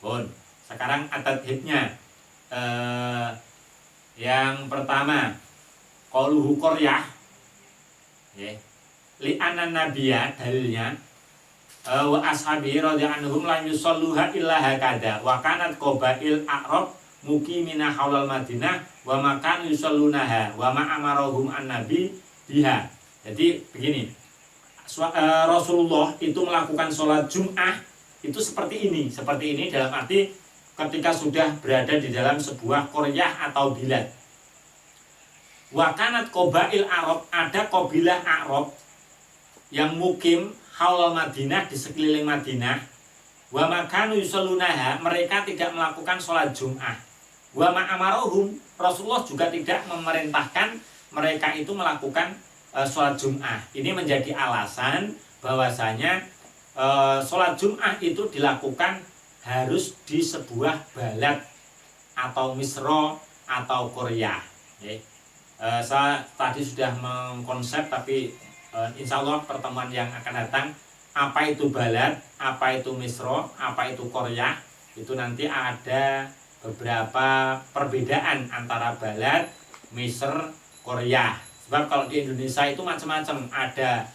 Pun sekarang atadhibnya yang pertama qauluhu qaryah li anan nabiyya dalilnya wa ashabi radhiyallahu anhum la yusalluha illa hakada wa kanat qabail a'rab muqimina haulal madinah wa makan yusallunaha wa ma amarahum an-nabi biha. Jadi begini, Rasulullah itu melakukan sholat Jum'ah itu seperti ini dalam arti ketika sudah berada di dalam sebuah qaryah atau bilad. Wa kanat qabail Arab, ada qabilah Arab yang mukim haulal Madinah, di sekeliling Madinah. Wa makanu yusallunaha, mereka tidak melakukan sholat Jum'ah. Wa ma'amarohum, Rasulullah juga tidak memerintahkan mereka itu melakukan sholat Jum'ah. Ini menjadi alasan bahwasanya sholat Jum'ah itu dilakukan harus di sebuah balad atau misro atau qaryah. Saya tadi sudah mengkonsep, tapi insya Allah pertemuan yang akan datang, apa itu balad, apa itu misro, apa itu qaryah, itu nanti ada beberapa perbedaan antara balad, misr, qaryah. Sebab kalau di Indonesia itu macam-macam. Ada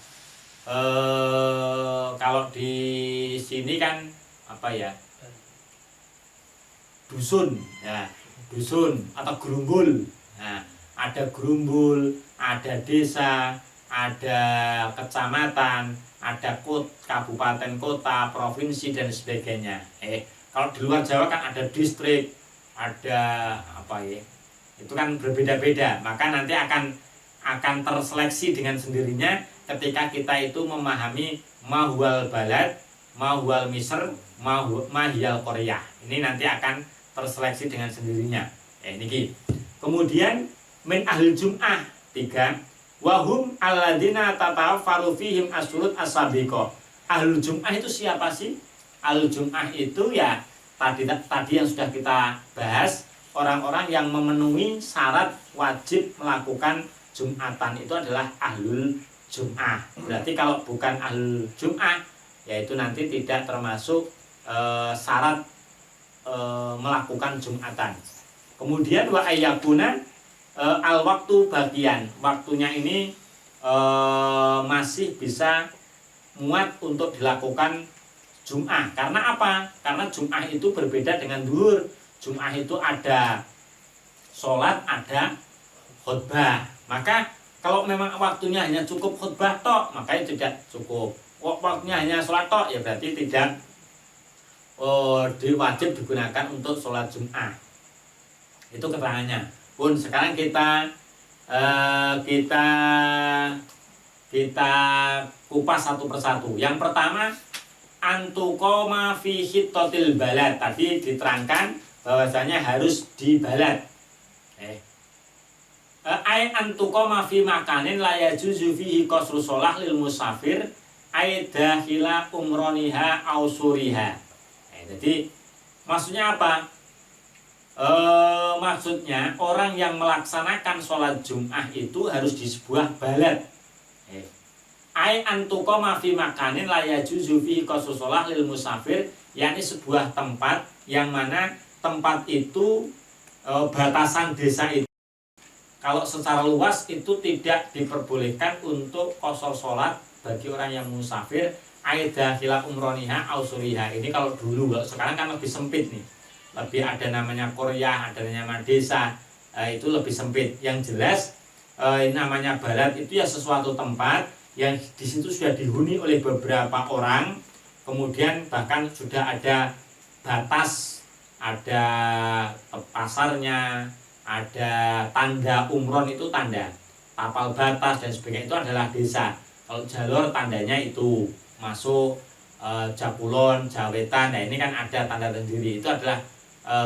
kalau di sini kan apa ya, dusun, ya dusun atau gerumbul. Nah, ada gerumbul, ada desa, ada kecamatan, ada kabupaten, kota, provinsi dan sebagainya. Kalau di luar Jawa kan ada distrik, ada apa ya? Itu kan berbeda-beda. Maka nanti akan terseleksi dengan sendirinya ketika kita itu memahami mahwal balad, mahwal misr, mahiyal qaryah. Ini nanti akan terseleksi dengan sendirinya. Niki. Kemudian min ahlul jum'ah 3 wahum alladzina tatawaffaru fihim asyurut as-sabiqah. Ahlul jum'ah itu siapa sih? Ahlul jum'ah itu ya tadi yang sudah kita bahas, orang-orang yang memenuhi syarat wajib melakukan Jum'atan itu adalah ahlul jum'ah. Berarti kalau bukan ahlul jum'ah, yaitu nanti tidak termasuk syarat melakukan Jum'atan. Kemudian wa ayyakuna al waktu bagian, waktunya ini masih bisa muat untuk dilakukan Jum'ah. Karena apa? Karena Jum'ah itu berbeda dengan duhur. Jum'ah itu ada sholat, ada khutbah. Maka kalau memang waktunya hanya cukup khutbah tok, maka itu tidak cukup. Waktunya hanya sholat tok, ya berarti tidak wajib digunakan untuk sholat Jum'ah. Itu keterangannya. Pun sekarang kita kupas satu persatu. Yang pertama, antuqoma fi hittatil balad. Tadi diterangkan bahwasanya harus di balad. Ai antuqama fi makanin la yajuzu fihi qasru shalah lil musafir ai dakhila umroniha au suriha. Jadi maksudnya apa? Maksudnya orang yang melaksanakan sholat Jum'ah itu harus di sebuah balad. Ai antuqama fi makanin la yajuzu fihi qasru shalah lil musafir, yakni sebuah tempat yang mana tempat itu batasan desa itu kalau secara luas itu tidak diperbolehkan untuk qasar sholat bagi orang yang musafir aida khilaf umroniha ausuriha. Ini kalau dulu, kalau sekarang kan lebih sempit nih, lebih ada namanya Korea, ada namanya desa, itu lebih sempit. Yang jelas namanya balad itu ya sesuatu tempat yang di situ sudah dihuni oleh beberapa orang, kemudian bahkan sudah ada batas, ada pasarnya, ada tanda umron, itu tanda tapal batas dan sebagainya, itu adalah desa. Kalau jalur tandanya itu masuk Japulon, Jawetan, nah ini kan ada tanda sendiri, itu adalah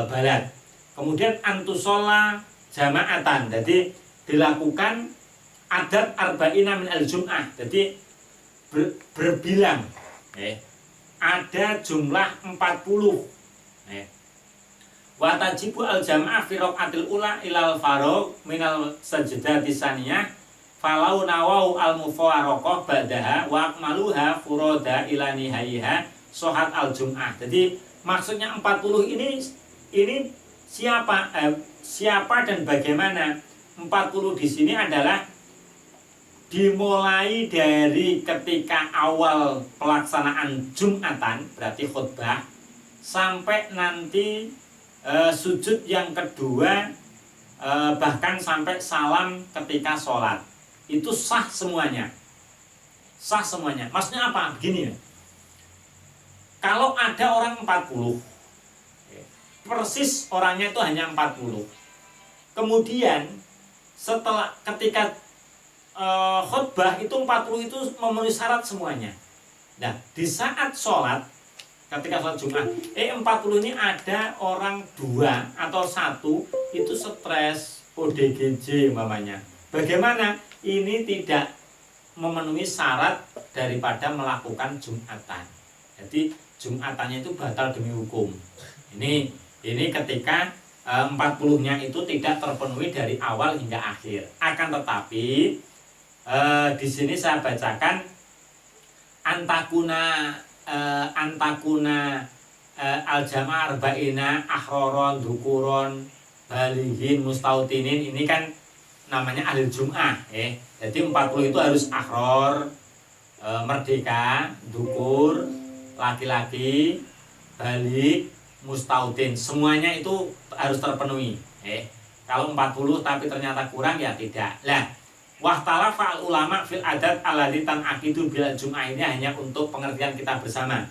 balad. Kemudian antusola jamaatan, jadi dilakukan adat arba'ina min al-jum'ah, jadi berbilang, ada jumlah 40. Wa tajibu al-jam'ah fi raqatil ula ilal faragh minal sajdati saniyah falau nawau al-mufaraqah ba'daha wa akmaluha furoda ila nihaiha shohat al-jum'ah. Jadi maksudnya 40 ini siapa dan bagaimana? 40 di sini adalah dimulai dari ketika awal pelaksanaan Jum'atan, berarti khutbah, sampai nanti sujud yang kedua, bahkan sampai salam ketika sholat, itu sah semuanya. Sah semuanya. Maksudnya apa? Begini ya. Kalau ada orang 40, persis orangnya itu hanya 40. Kemudian setelah ketika khutbah itu 40 itu memenuhi syarat semuanya. Nah, di saat sholat, ketika sholat Jumat, 40 ini ada orang 2 atau 1 itu stres, ODGJ umpamanya. Bagaimana? Ini tidak memenuhi syarat daripada melakukan Jumatan. Jadi Jumatannya itu batal demi hukum. Ini ketika 40-nya itu tidak terpenuhi dari awal hingga akhir. Akan tetapi di sini saya bacakan antakuna al-jamaah arba'ina ahroron dukuron balighin mustautinin, ini kan namanya ahli Jum'ah. Jadi 40 itu harus ahror, merdeka, dukur, laki-laki, balik, mustautin, semuanya itu harus terpenuhi. Kalau 40 tapi ternyata kurang, ya tidak. Lah, wahtalafa ulama fil adat alladzi tan'aqidu bil Jum'ah, ini hanya untuk pengertian kita bersama.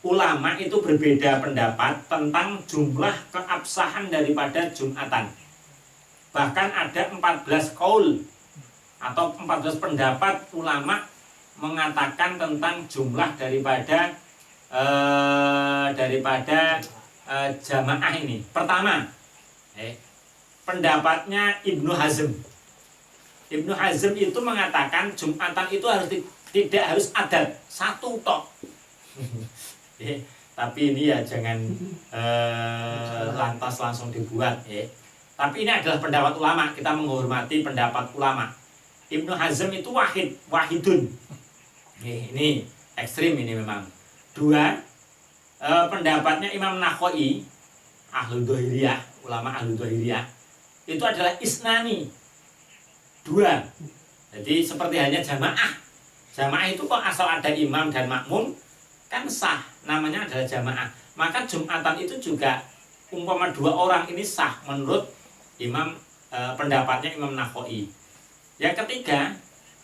Ulama itu berbeda pendapat tentang jumlah keabsahan daripada Jum'atan. Bahkan ada 14 qaul atau 14 pendapat ulama mengatakan tentang jumlah daripada jamaah ini. Pertama, pendapatnya Ibnu Hazm. Ibnu Hazm itu mengatakan Jumatan itu tidak harus adat, satu tok. Tapi ini ya jangan lantas langsung dibuat. Tapi ini adalah pendapat ulama, kita menghormati pendapat ulama. Ibnu Hazm itu wahidun. Ini ekstrim ini memang. 2, pendapatnya Imam Nakhoi, Ahlul Dhahiriyah, ulama Ahlul Dhahiriyah, itu adalah isnani, 2. Jadi seperti hanya jamaah. Jamaah itu kok asal ada imam dan makmum kan sah, namanya adalah jamaah. Maka Jumatan itu juga umpama 2 orang ini sah menurut imam, pendapatnya Imam Nakhoi. Yang ketiga,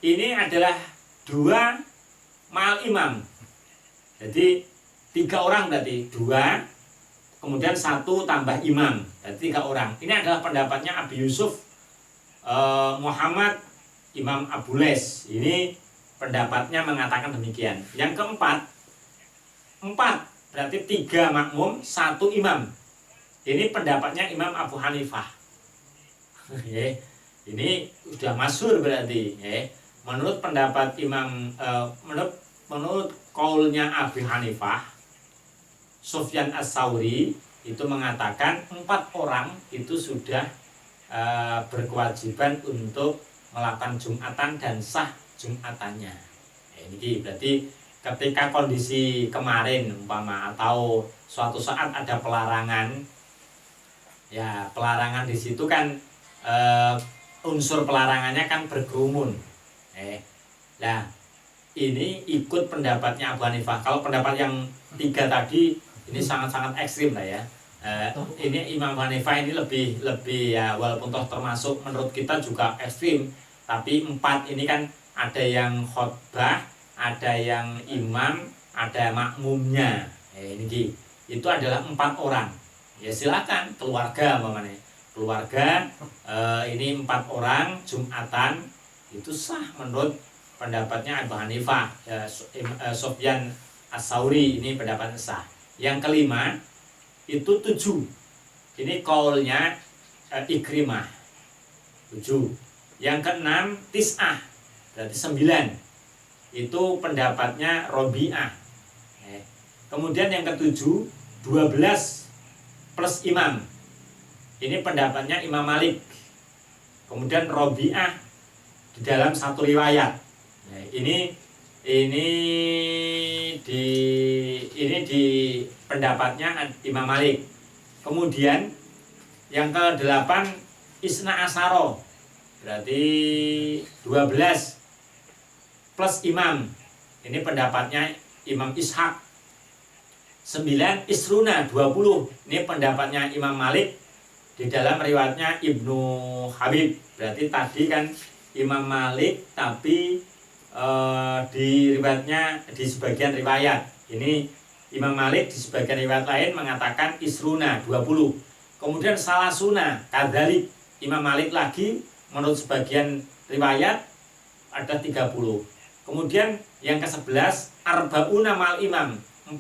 ini adalah 2 ma'al imam. Jadi 3 orang berarti 2, kemudian 1 tambah imam, berarti 3 orang. Ini adalah pendapatnya Abi Yusuf Muhammad Imam Abu Les. Ini pendapatnya mengatakan demikian. Yang keempat, 4 berarti 3 makmum 1 imam. Ini pendapatnya Imam Abu Hanifah. Ini sudah masyhur berarti. Menurut pendapat menurut kaulnya Abu Hanifah, Sufyan Ats-Tsauri itu mengatakan 4 orang itu sudah berkewajiban untuk melakukan Jumatan dan sah Jumatannya. Ini berarti ketika kondisi kemarin umpama atau suatu saat ada pelarangan, ya pelarangan di situ kan unsur pelarangannya kan berkerumun. Nah, ini ikut pendapatnya Abu Hanifah. Kalau pendapat yang 3 tadi ini sangat-sangat ekstrim lah ya. Ini Imam Hanifah ini lebih ya, walaupun toh termasuk menurut kita juga ekstrim, tapi 4 ini kan ada yang khotbah, ada yang imam, ada makmumnya. Ini itu adalah 4 orang. Ya silakan keluarga umpamanya. Keluarga ini 4 orang Jumatan itu sah menurut pendapatnya Abu Hanifah. Sufyan Ats-Tsauri ini pendapatnya sah. Yang kelima itu 7. Ini kaulnya Ikrimah 7. Yang keenam Tis'ah, berarti 9. Itu pendapatnya Robi'ah. Kemudian yang ketujuh 12 plus imam. Ini pendapatnya Imam Malik. Kemudian Robi'ah di dalam satu riwayat. Ini di pendapatnya Imam Malik. Kemudian yang ke-8 Isna Asaro, berarti 12 plus imam. Ini pendapatnya Imam Ishaq. 9 Isruna 20. Ini pendapatnya Imam Malik di dalam riwayatnya Ibnu Habib. Berarti tadi kan Imam Malik, tapi di riwayatnya, di sebagian riwayat ini Imam Malik, di sebagian riwayat lain mengatakan Isruna 20. Kemudian Salasuna kadzalik Imam Malik lagi, menurut sebagian riwayat ada 30. Kemudian yang ke-11 Arbauna mal imam, 40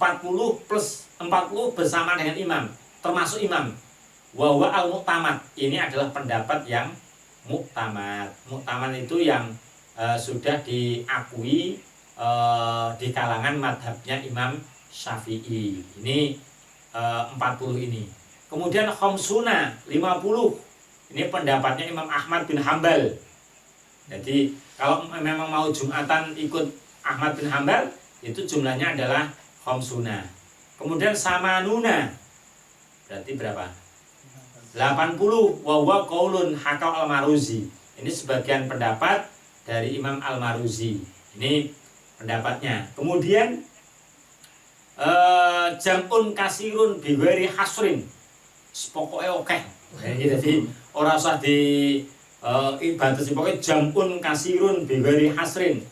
bersama dengan imam, termasuk imam. Wa huwa al-mu'tamad. Ini adalah pendapat yang mu'tamad. Mu'tamad itu yang sudah diakui di kalangan madhabnya Imam Syafi'i. Ini 40 ini. Kemudian khamsuna 50. Ini pendapatnya Imam Ahmad bin Hambal. Jadi kalau memang mau Jumatan ikut Ahmad bin Hambal, itu jumlahnya adalah khamsuna. Kemudian samanuna, berarti berapa? 80. Wa huwa qaulun hakau al-Maruzi. Ini sebagian pendapat dari Imam Al-Maruzi. Ini pendapatnya. Kemudian jam'un kasirun bighairi hasrin. Pokoknya oke. Jadi ora usah di ibadah pokoknya jam'un kasirun bighairi hasrin.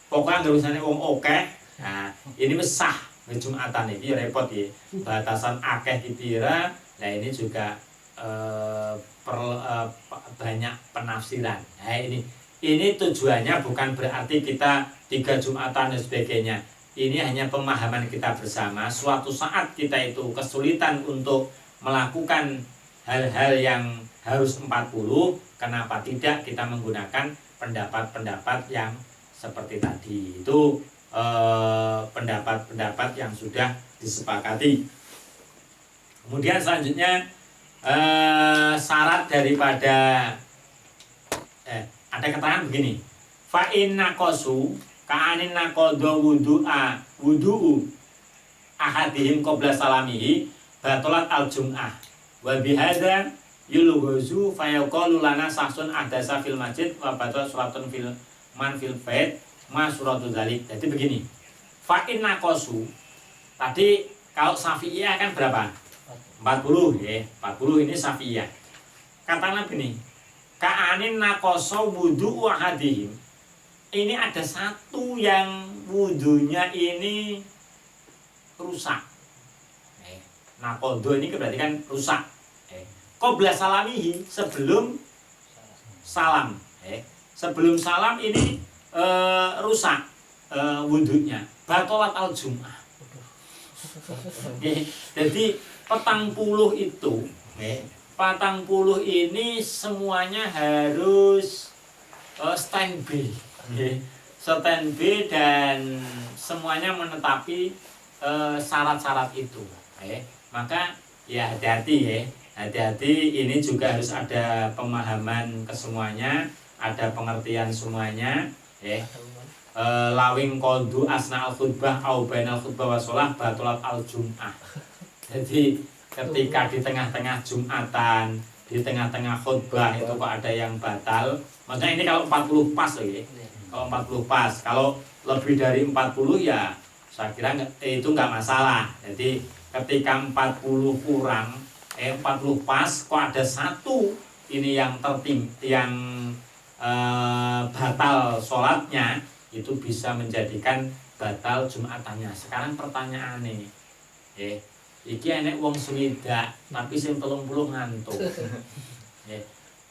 Pokoknya nggak usah wong oke. Nah, ini sah Jumatan ini repot ya. Batasan akeh dipira. Nah, ini juga banyak penafsiran. Nah, ini tujuannya bukan berarti kita 3 Jumatan dan sebagainya. Ini hanya pemahaman kita bersama. Suatu saat kita itu kesulitan untuk melakukan hal-hal yang harus 40, kenapa tidak kita menggunakan pendapat-pendapat yang seperti tadi. Itu pendapat-pendapat yang sudah disepakati. Kemudian selanjutnya syarat daripada ada keterangan begini. Fa inna qasu ka'anin naqadha wudu'u ahadihim qabla salamihi batalat al-jum'ah wa bihadza yulghazu fa yaqulu lana sahsun ahdasa fil masjid wa batal suratun fil man fil bait ma suratu dzalik. Jadi begini. Fa inna qasu tadi kalau Syafi'iyah kan berapa? 40 ya. 40 ini Syafi'iyah. Katakanlah begini. Ka'anin naqasa wudu'u ahadihim. Ini ada satu yang wudunya ini rusak. Naqadha ini berarti kan rusak. Qabla salamihi, sebelum salam. Sebelum salam ini rusak wudunya. Batalat al-jum'ah. Jadi petang puluh itu 40 ini semuanya harus standby, standby dan semuanya menetapi syarat-syarat itu. Maka ya hati-hati ya, hati-hati, ini juga harus ada pemahaman kesemuanya, ada pengertian semuanya. Lawing kodu asna al khutbah au bainal khutbah wa sholah batulat al jum'ah. Jadi ketika di tengah-tengah Jumatan, di tengah-tengah khutbah itu kok ada yang batal, maksudnya ini kalau 40 pas loh ya. Kalau 40 pas, kalau lebih dari 40 ya saya kira itu nggak masalah. Jadi ketika 40 kurang 40 pas kok ada satu ini yang batal sholatnya, itu bisa menjadikan batal Jumatannya. Sekarang pertanyaannya, iki enek wong swidak tapi sing 30 ngantuk.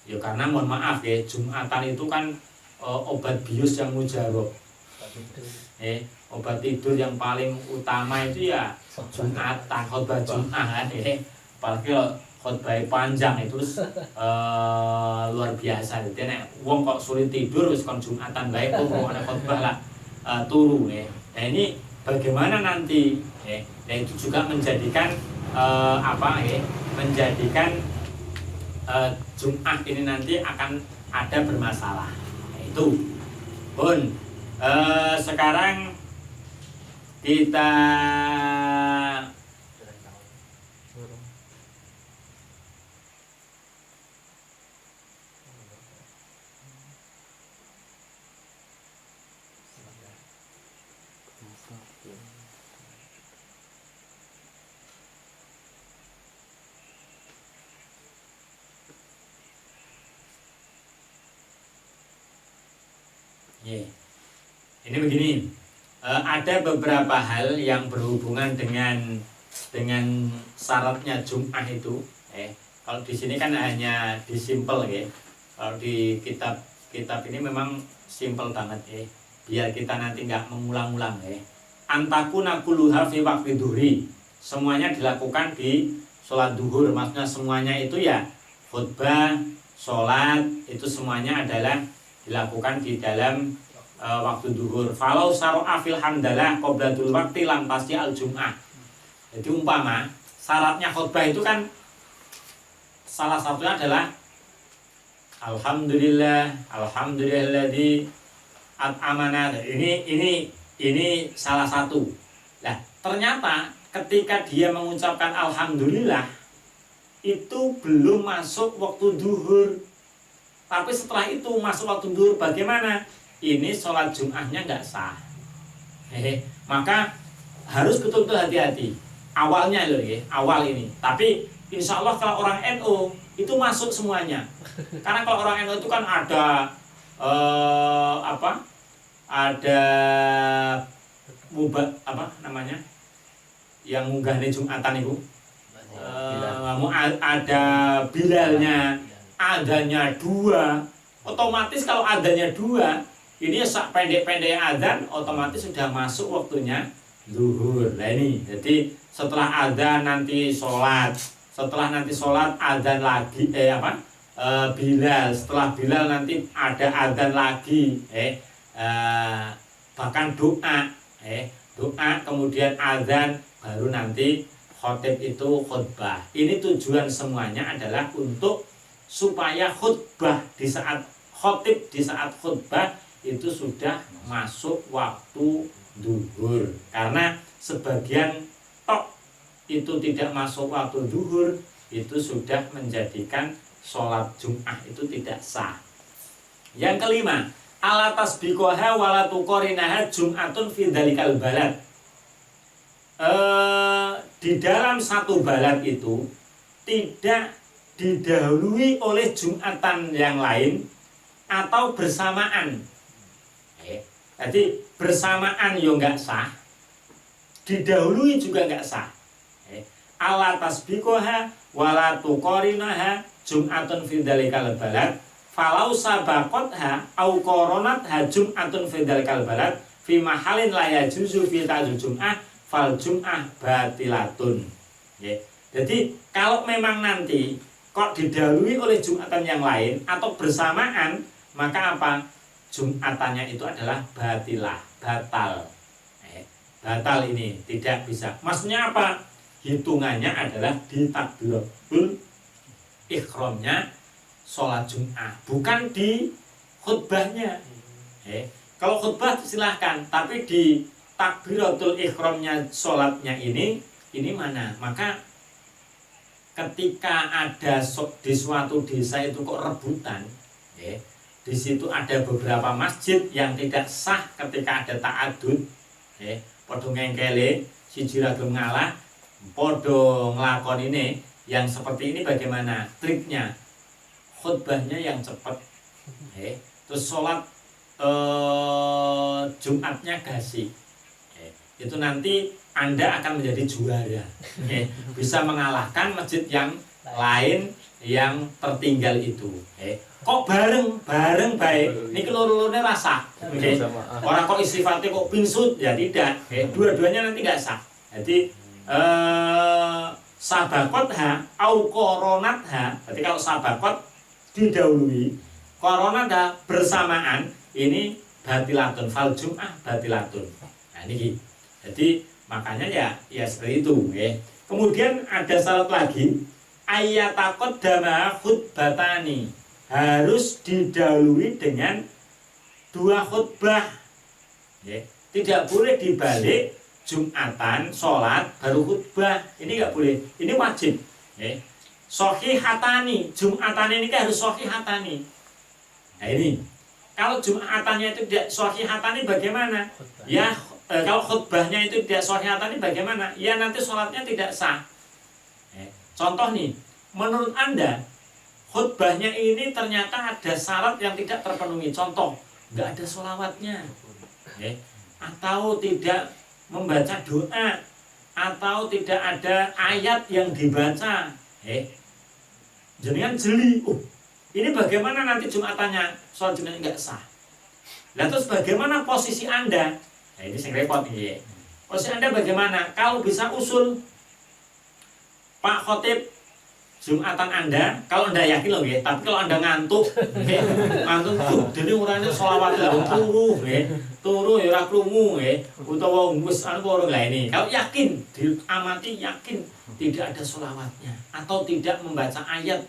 Ya karena mohon maaf ya, Jumatan itu kan obat bius yang mujarab. Obat tidur yang paling utama itu ya Jumatan, khutbah Jumat. Apalagi khutbah panjang itu luar biasa. Jadi nek wong kok sulit tidur wis kon Jumatan bae kok ana khutbah lah turu ya. Nah ini bagaimana nanti nah itu juga menjadikan menjadikan Jum'ah ini nanti akan ada bermasalah. Nah, itu pun sekarang kita ini begini, ada beberapa hal yang berhubungan dengan syaratnya Jum'ah itu. Kalau di sini kan hanya disimpel ya. Kalau di kitab ini memang simpel banget biar kita nanti nggak mengulang-ulang Antakuna kulluha fi waqti dhuhri. Semuanya dilakukan di sholat duhur, maksudnya semuanya itu ya khutbah, sholat itu semuanya adalah dilakukan di dalam waktu duhur. Falau saro'a fil hamdalah qoblatul waqti lam tasdi al jum'ah. Jadi umpama syaratnya khutbah itu kan salah satunya adalah alhamdulilladzi at'amana. Ini salah satu. Nah, ternyata ketika dia mengucapkan alhamdulillah itu belum masuk waktu duhur. Tapi setelah itu masuk waktu duhur, bagaimana? Ini sholat Jum'ahnya nggak sah. Maka harus betul-betul hati-hati. Awalnya loh awal ini. Tapi insya Allah kalau orang NU itu masuk semuanya. Karena kalau orang NU itu kan ada ada yang munggahnya Jumatan itu. Ada bilalnya, adanya 2. Otomatis kalau adanya 2, ini sak pendek-pendek adzan otomatis sudah masuk waktunya zuhur. Nah ini, jadi setelah adzan nanti sholat, setelah nanti sholat adzan lagi Bilal, setelah Bilal nanti ada adzan lagi, bahkan doa kemudian adzan, baru nanti khotib itu khutbah. Ini tujuan semuanya adalah untuk supaya khutbah di saat khotib, di saat khutbah itu sudah masuk waktu duhur. Karena sebagian itu tidak masuk waktu duhur, itu sudah menjadikan sholat Jum'ah itu tidak sah. Yang kelima, ala tasbiqoha wala tuqorinaha Jum'atun fi dzalikal balad. Di dalam satu balad itu tidak didahului oleh Jum'atan yang lain atau bersamaan. Jadi bersamaan yo nggak sah, didahului juga nggak sah. Ala tasbiqoha wala tuqorinaha Jum'atun fi dzalikal balad falau sabaqatha au qaranatha Jum'atun fi dzalikal balad fi mahalin la yajuzu fi ta'zul Jum'ah fal Jum'ah batilatun. Jadi kalau memang nanti kok didahului oleh Jumatan yang lain atau bersamaan, maka apa? Jumatannya itu adalah batilah, batal. Batal ini tidak bisa. Maksudnya apa? Hitungannya adalah di takbiratul ihramnya sholat Jum'ah, bukan di khutbahnya. Kalau khutbah silahkan, tapi di takbiratul ihramnya sholatnya ini mana? Maka ketika ada di suatu desa itu kok rebutan, di situ ada beberapa masjid yang tidak sah ketika ada ta'adud, podo ngengkele, siji ra gelem ngalah, podo nglakon ini, yang seperti ini bagaimana triknya? Khutbahnya yang cepat, terus sholat Jumatnya gasik, itu nanti Anda akan menjadi juara, bisa mengalahkan masjid yang lain yang tertinggal itu. Kok bareng baik, ini keloro-lorone rasa, orang kok istifatnya kok pinsut, ya tidak, dua-duanya nanti nggak sah. Jadi sabakot ha, au koronat ha, berarti kalau sabakot didahului, koronat ha bersamaan, ini batilatun, fal jum'ah batilatun. Nah ini, jadi makanya ya seperti itu. Kemudian ada syarat lagi, ayatakot dama khutbatani, harus didahului dengan 2 khutbah. Tidak boleh dibalik Jumatan, sholat, baru khutbah. Ini nggak boleh, ini wajib. Sohihatani, Jumatan ini kan harus sohihatani. Nah ini, kalau Jumatannya itu tidak sohihatani bagaimana? Ya, kalau khutbahnya itu tidak sohihatani bagaimana? Ya nanti sholatnya tidak sah. Contoh nih, menurut Anda khutbahnya ini ternyata ada syarat yang tidak terpenuhi. Contoh, nggak ada sholawatnya, atau tidak membaca doa, atau tidak ada ayat yang dibaca. Jenengan jeli, ini bagaimana nanti Jumatannya? Sholat Jumat nggak sah. Lalu terus bagaimana posisi Anda? Nah ini yang repot nih. Posisi Anda bagaimana? Kalau bisa usul Pak Khotib Jumatan Anda, kalau Anda yakin loh ya, tapi kalau Anda ngantuk, ngantuk tuh, jadi urane sholawat turu ya ora krungu utawa wis anu ora ini. Kalau yakin, diamati yakin tidak ada sholawatnya atau tidak membaca ayat,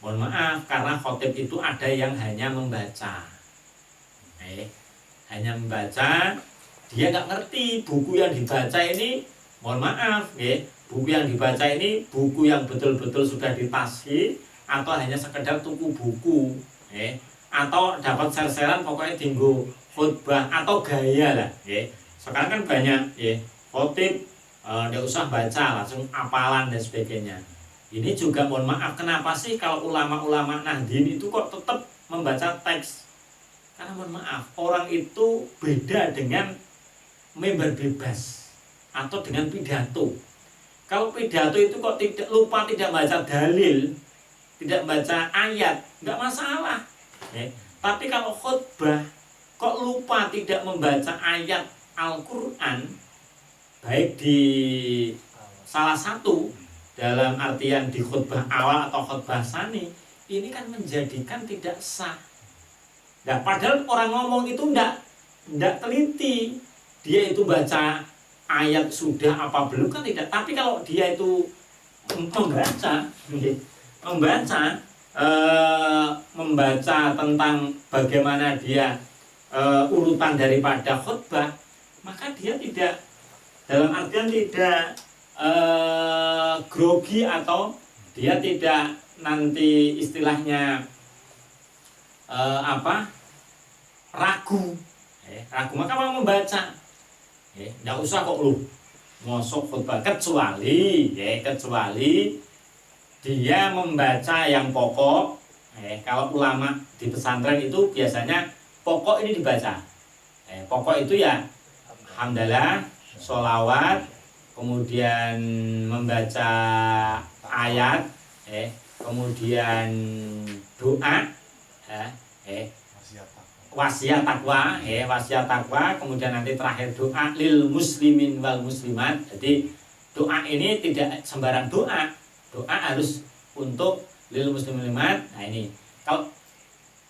mohon maaf karena khotib itu ada yang hanya membaca. Hanya membaca, dia nggak ngerti buku yang dibaca ini, mohon maaf buku yang dibaca ini buku yang betul-betul sudah ditashih atau hanya sekedar tuku buku, atau dapat ser-seran pokoknya tinggu khutbah atau gaya lah. Sekarang kan banyak khotib nggak usah baca, langsung apalan dan sebagainya. Ini juga mohon maaf, kenapa sih kalau ulama-ulama Nahdien itu kok tetap membaca teks? Karena mohon maaf, orang itu beda dengan member bebas atau dengan pidato. Kalau pidato itu kok tidak baca dalil, tidak baca ayat, nggak masalah. Tapi kalau khutbah kok lupa tidak membaca ayat Al-Quran, baik di salah satu dalam artian di khutbah awal atau khutbah tsani, ini kan menjadikan tidak sah. Nah, padahal orang ngomong itu enggak teliti, dia itu baca ayat sudah apa belum kan tidak. Tapi kalau dia itu membaca tentang bagaimana dia urutan daripada khutbah, maka dia tidak, dalam artian tidak grogi atau dia tidak nanti istilahnya ragu, maka mau membaca, nggak usah kok lu ngosok khutbah, kecuali dia membaca yang pokok. Kalau ulama di pesantren itu biasanya pokok ini dibaca. Pokok itu ya hamdalah, sholawat, kemudian membaca ayat, kemudian doa, wasiat takwa, kemudian nanti terakhir doa lil muslimin wal muslimat. Jadi doa ini tidak sembarang doa harus untuk lil muslimin muslimat. Nah ini kalau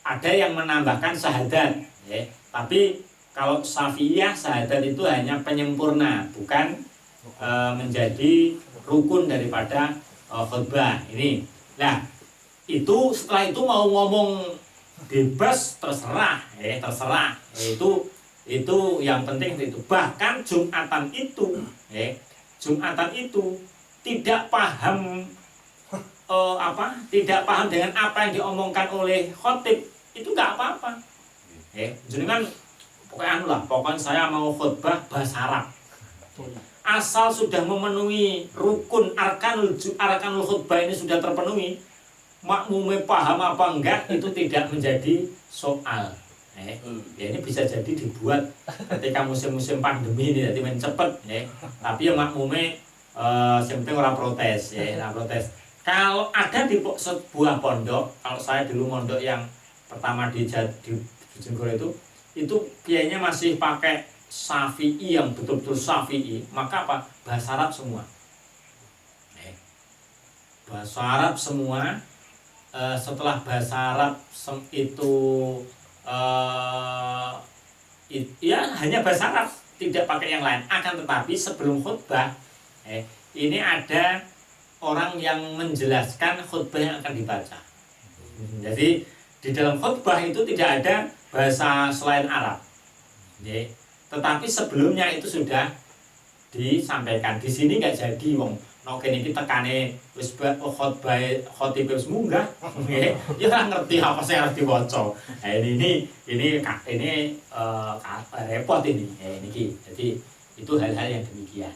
ada yang menambahkan syahadat, ya. Tapi kalau Syafi'iyah syahadat itu hanya penyempurna, bukan menjadi rukun daripada khutbah ini. Nah itu setelah itu mau ngomong bebas terserah, terserah. Itu yang penting itu. Bahkan Jumatan itu, Jumatan itu tidak paham tidak paham dengan apa yang diomongkan oleh khotib, itu nggak apa-apa. Jadi kan pokoknya saya mau khutbah bahasa Arab. Asal sudah memenuhi rukun arkanul khutbah ini sudah terpenuhi, makmumnya paham apa enggak itu tidak menjadi soal. Ya ini bisa jadi dibuat ketika musim-musim pandemi ini jadi main cepet, tapi ya makmumnya yang penting orang protes, orang protes. Kalau ada di sebuah pondok, kalau saya dulu mondok yang pertama di Bojonegoro itu kiainya masih pakai Syafi'i yang betul-betul Syafi'i, maka apa? Bahasa Arab semua. Bahasa Arab semua. Setelah bahasa Arab itu ya hanya bahasa Arab, tidak pakai yang lain. Akan tetapi sebelum khutbah ini ada orang yang menjelaskan khutbah yang akan dibaca. Jadi di dalam khutbah itu tidak ada bahasa selain Arab. Tetapi sebelumnya itu sudah disampaikan. Di sini nggak jadi wong. Kene iki tekane wis khotbah khotib wis munggah. Ya ora ngerti apa sing harus diwaca. Nah ini repot ini. Niki. Jadi itu hal-hal yang demikian.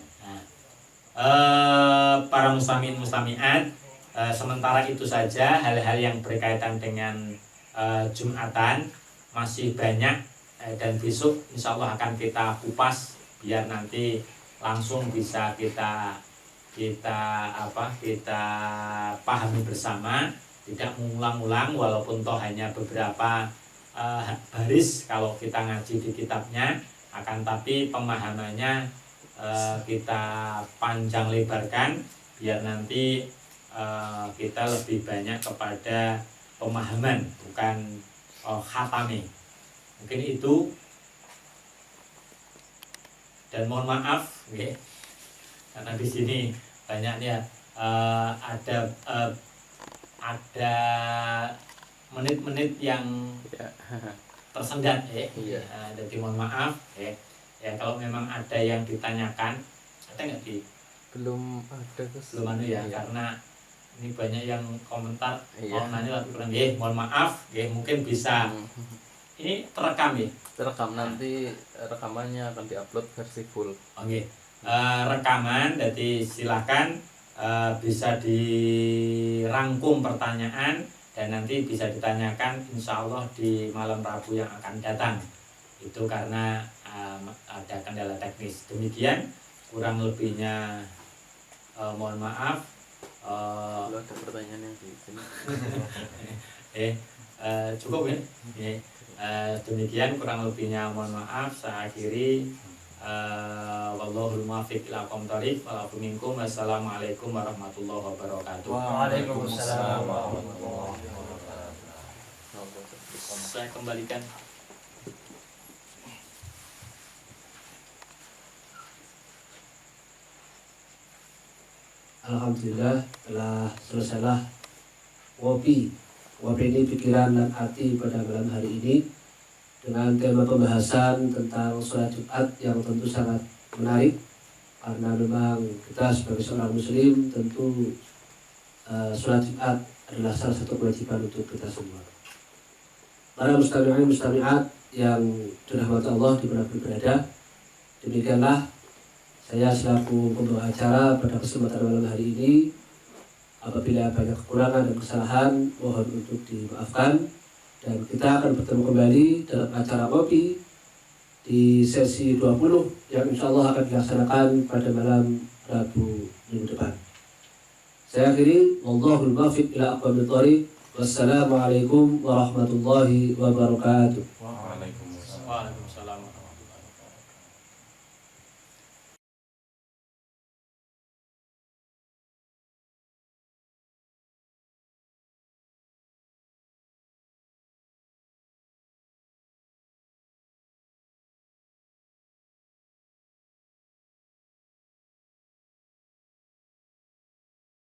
Para muslimin muslimat, sementara itu saja hal-hal yang berkaitan dengan Jumatan masih banyak, dan besok insya Allah akan kita kupas biar nanti langsung bisa kita pahami bersama, tidak mengulang-ulang walaupun toh hanya beberapa baris kalau kita ngaji di kitabnya, akan tapi pemahamannya kita panjang lebarkan biar nanti kita lebih banyak kepada pemahaman bukan khatami. Mungkin itu, dan mohon maaf karena di sini banyaknya ada menit-menit yang tersendat jadi mohon maaf ya kalau memang ada yang ditanyakan. Ada nggak di Belum ada belum karena ini banyak yang komentar nanya tapi kurang mohon maaf mungkin bisa ini terekam terekam, nanti rekamannya akan diupload versi full. Rekaman, jadi silakan bisa dirangkum pertanyaan dan nanti bisa ditanyakan insya Allah di malam Rabu yang akan datang. Itu karena ada kendala teknis. Demikian kurang lebihnya mohon maaf. Belum ada pertanyaan yang di sini. Cukup ya. Demikian kurang lebihnya mohon maaf. Saya akhiri. Wallahul muwaffiq ila aqwamit thoriq. Wassalamualaikum warahmatullahi wabarakatuh. Waalaikumsalam warahmatullahi wabarakatuh. Saya kembalikan. Alhamdulillah telah selesailah ngopi ini pikiran dan hati pada malam hari ini dengan tema pembahasan tentang sholat Jumat yang tentu sangat menarik, karena memang kita sebagai seorang muslim tentu sholat Jumat adalah salah satu kewajiban untuk kita semua. Para mustami'in mustami'at yang dirahmati Allah dimanapun berada, demikianlah saya selaku pembawa acara pada kesempatan malam hari ini. Apabila banyak kekurangan dan kesalahan, mohon untuk dimaafkan. Dan kita akan bertemu kembali dalam acara kopi di sesi 20 yang insya Allah akan dilaksanakan pada malam Rabu minggu depan. Saya akhiri, wallahul muwaffiq ila aqwamit thoriq. Wassalamualaikum warahmatullahi wabarakatuh.